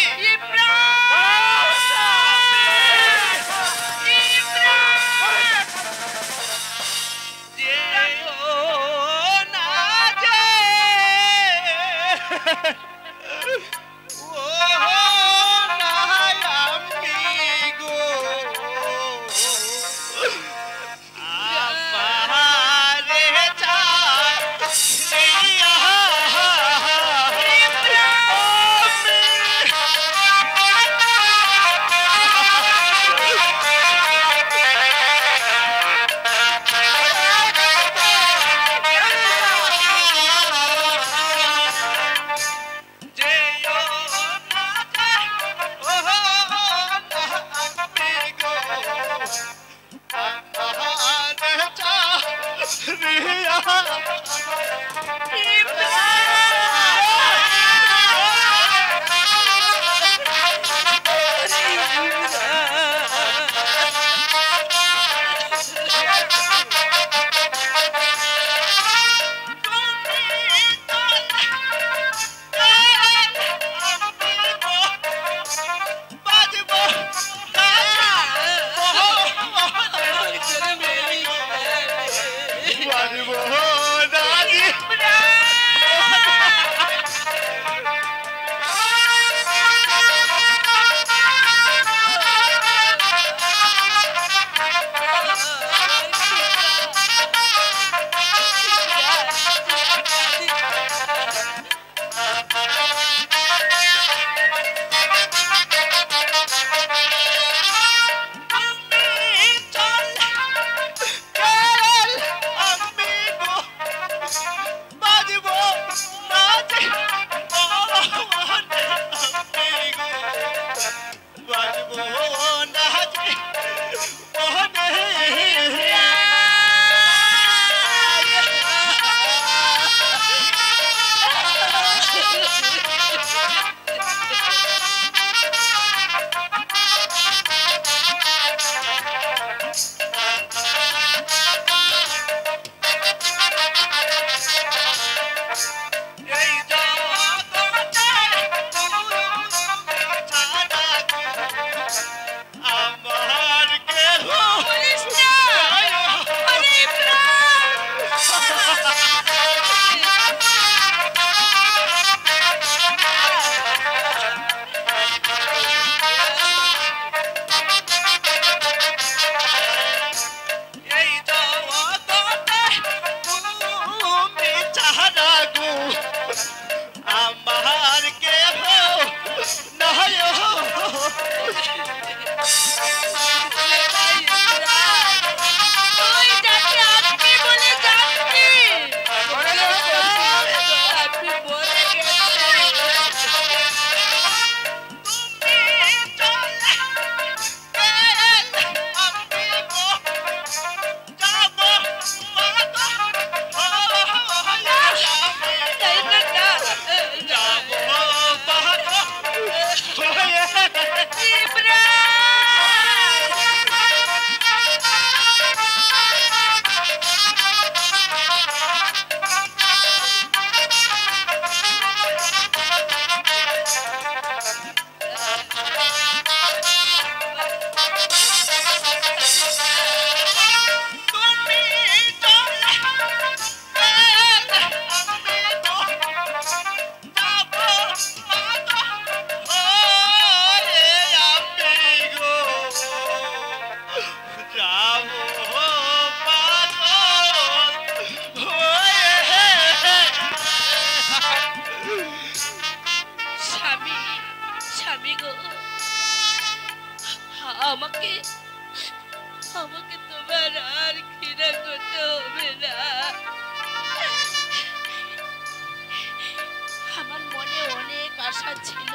আশা ছিল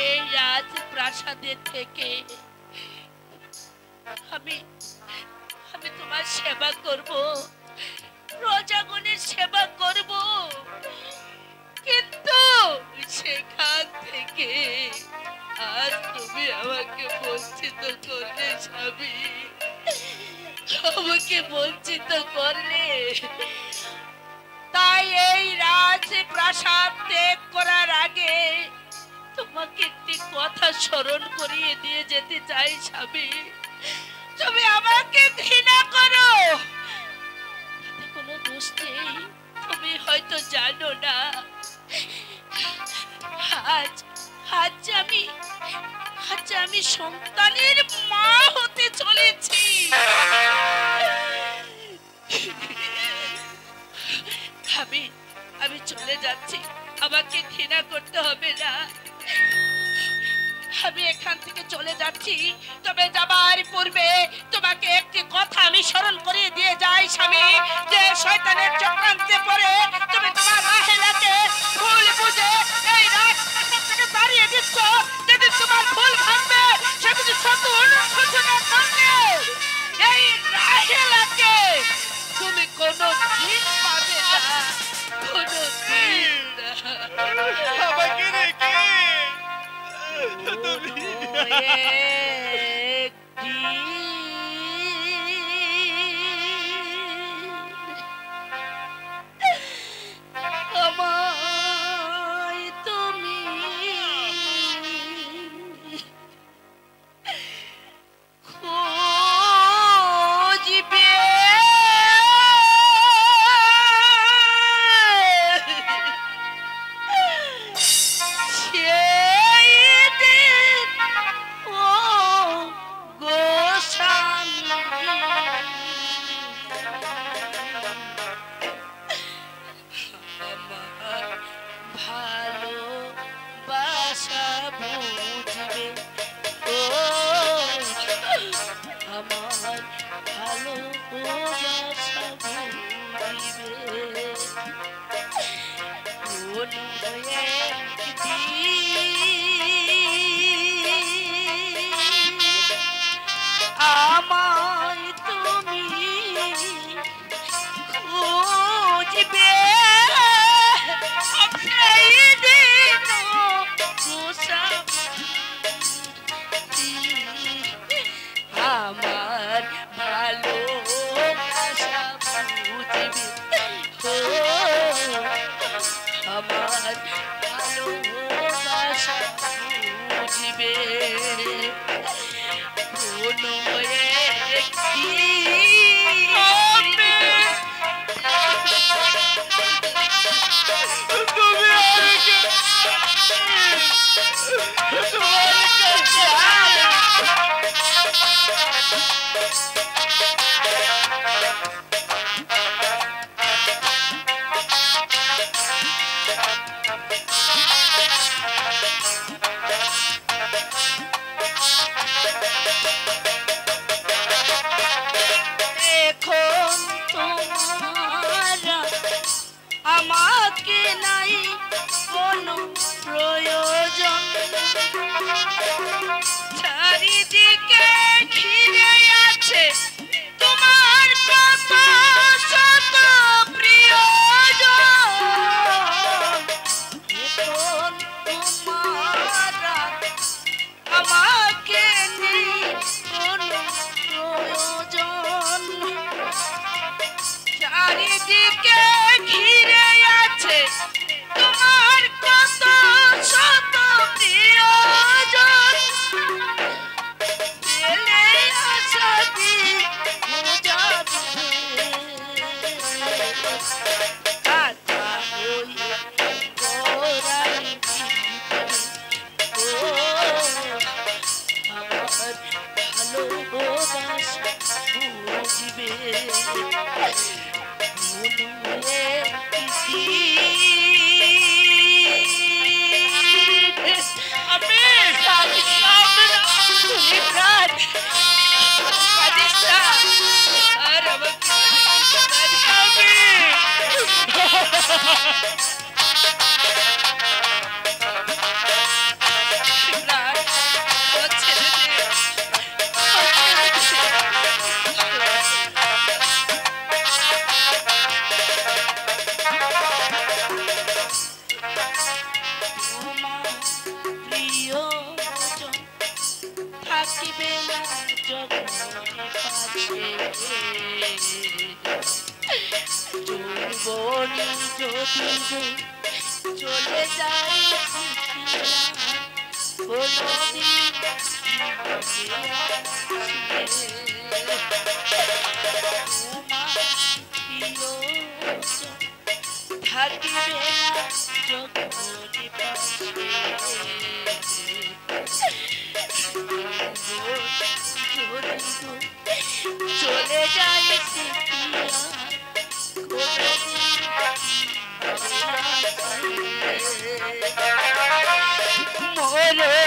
এই রাজপ্রাসাদের থেকে আমি আমি তোমার সেবা করব, প্রজাগণের সেবা করব, কিন্তু সেখান থেকে আজ তুমি আমাকে বঞ্চিত করলে স্বামী, আমাকে বঞ্চিত করলে। তাই এই রাজপ্রাসাদ ত্যাগ করার আগে তোমাকে একটি কথা স্মরণ করিয়ে দিয়ে যেতে চাই স্বামী। তুমি আমাকে ঘৃণা করো, তাতে কোনো দোষ নেই, তুমি হয়তো জানো না আজ আজ আমি সন্তানের মা হতে চলেছি। আমি চলে যাচ্ছি, আমাকে ঘৃণা করতে হবে না। আমি এখান থেকে চলে যাচ্ছি, তবে যাবার পূর্বে তোমাকে একটি কথা আমি স্মরণ করিয়ে দিয়ে যাই স্বামী, যে শয়তানের চক্রান্তে পড়ে তুমি তোমার রাহেলাকে ভুল বুঝে এই রাজপ্রাসাদ থেকে তাড়িয়ে দিচ্ছ। যেদিন তোমার ভুল ভাঙবে সেদিন শত অনুশোচনা করবে এই রাহেলাকে তুমি কোনো দিন পাবে না, কোনো দিন না। আমাকে রেখে আমায় তুমি খুঁজবে, ভালোবাসা বুঝবে, ও আমার ভালোবাসা বুঝবে। কোনো একদিন আমায় তুমি খুঁজবে, সেই দিন আমার ভালোবাসা বুঝবে, ও আমার ভালোবাসা বুঝবে। কোনো এখন তোমার আমাকে নাই কোনো প্রয়োজন, চারিদিকে ঘিরে আছে তোমার কত শত প্রিয়জন। এখন তোমার আমাকে নেই কোনো প্রয়োজন, চারিদিকে ঘিরে আছে তোমার কত শত প্রিয়জন। পেলে আশা দিয়ে বোঝাবে, কাঁচা হয়ে গড়াই ভিতরে, ও আমার ভালোবাসা বুঝবে। বনি যদি গো চলে যায় কোনদিন থাকিবে না যখনই পাশে চলে যায় মোর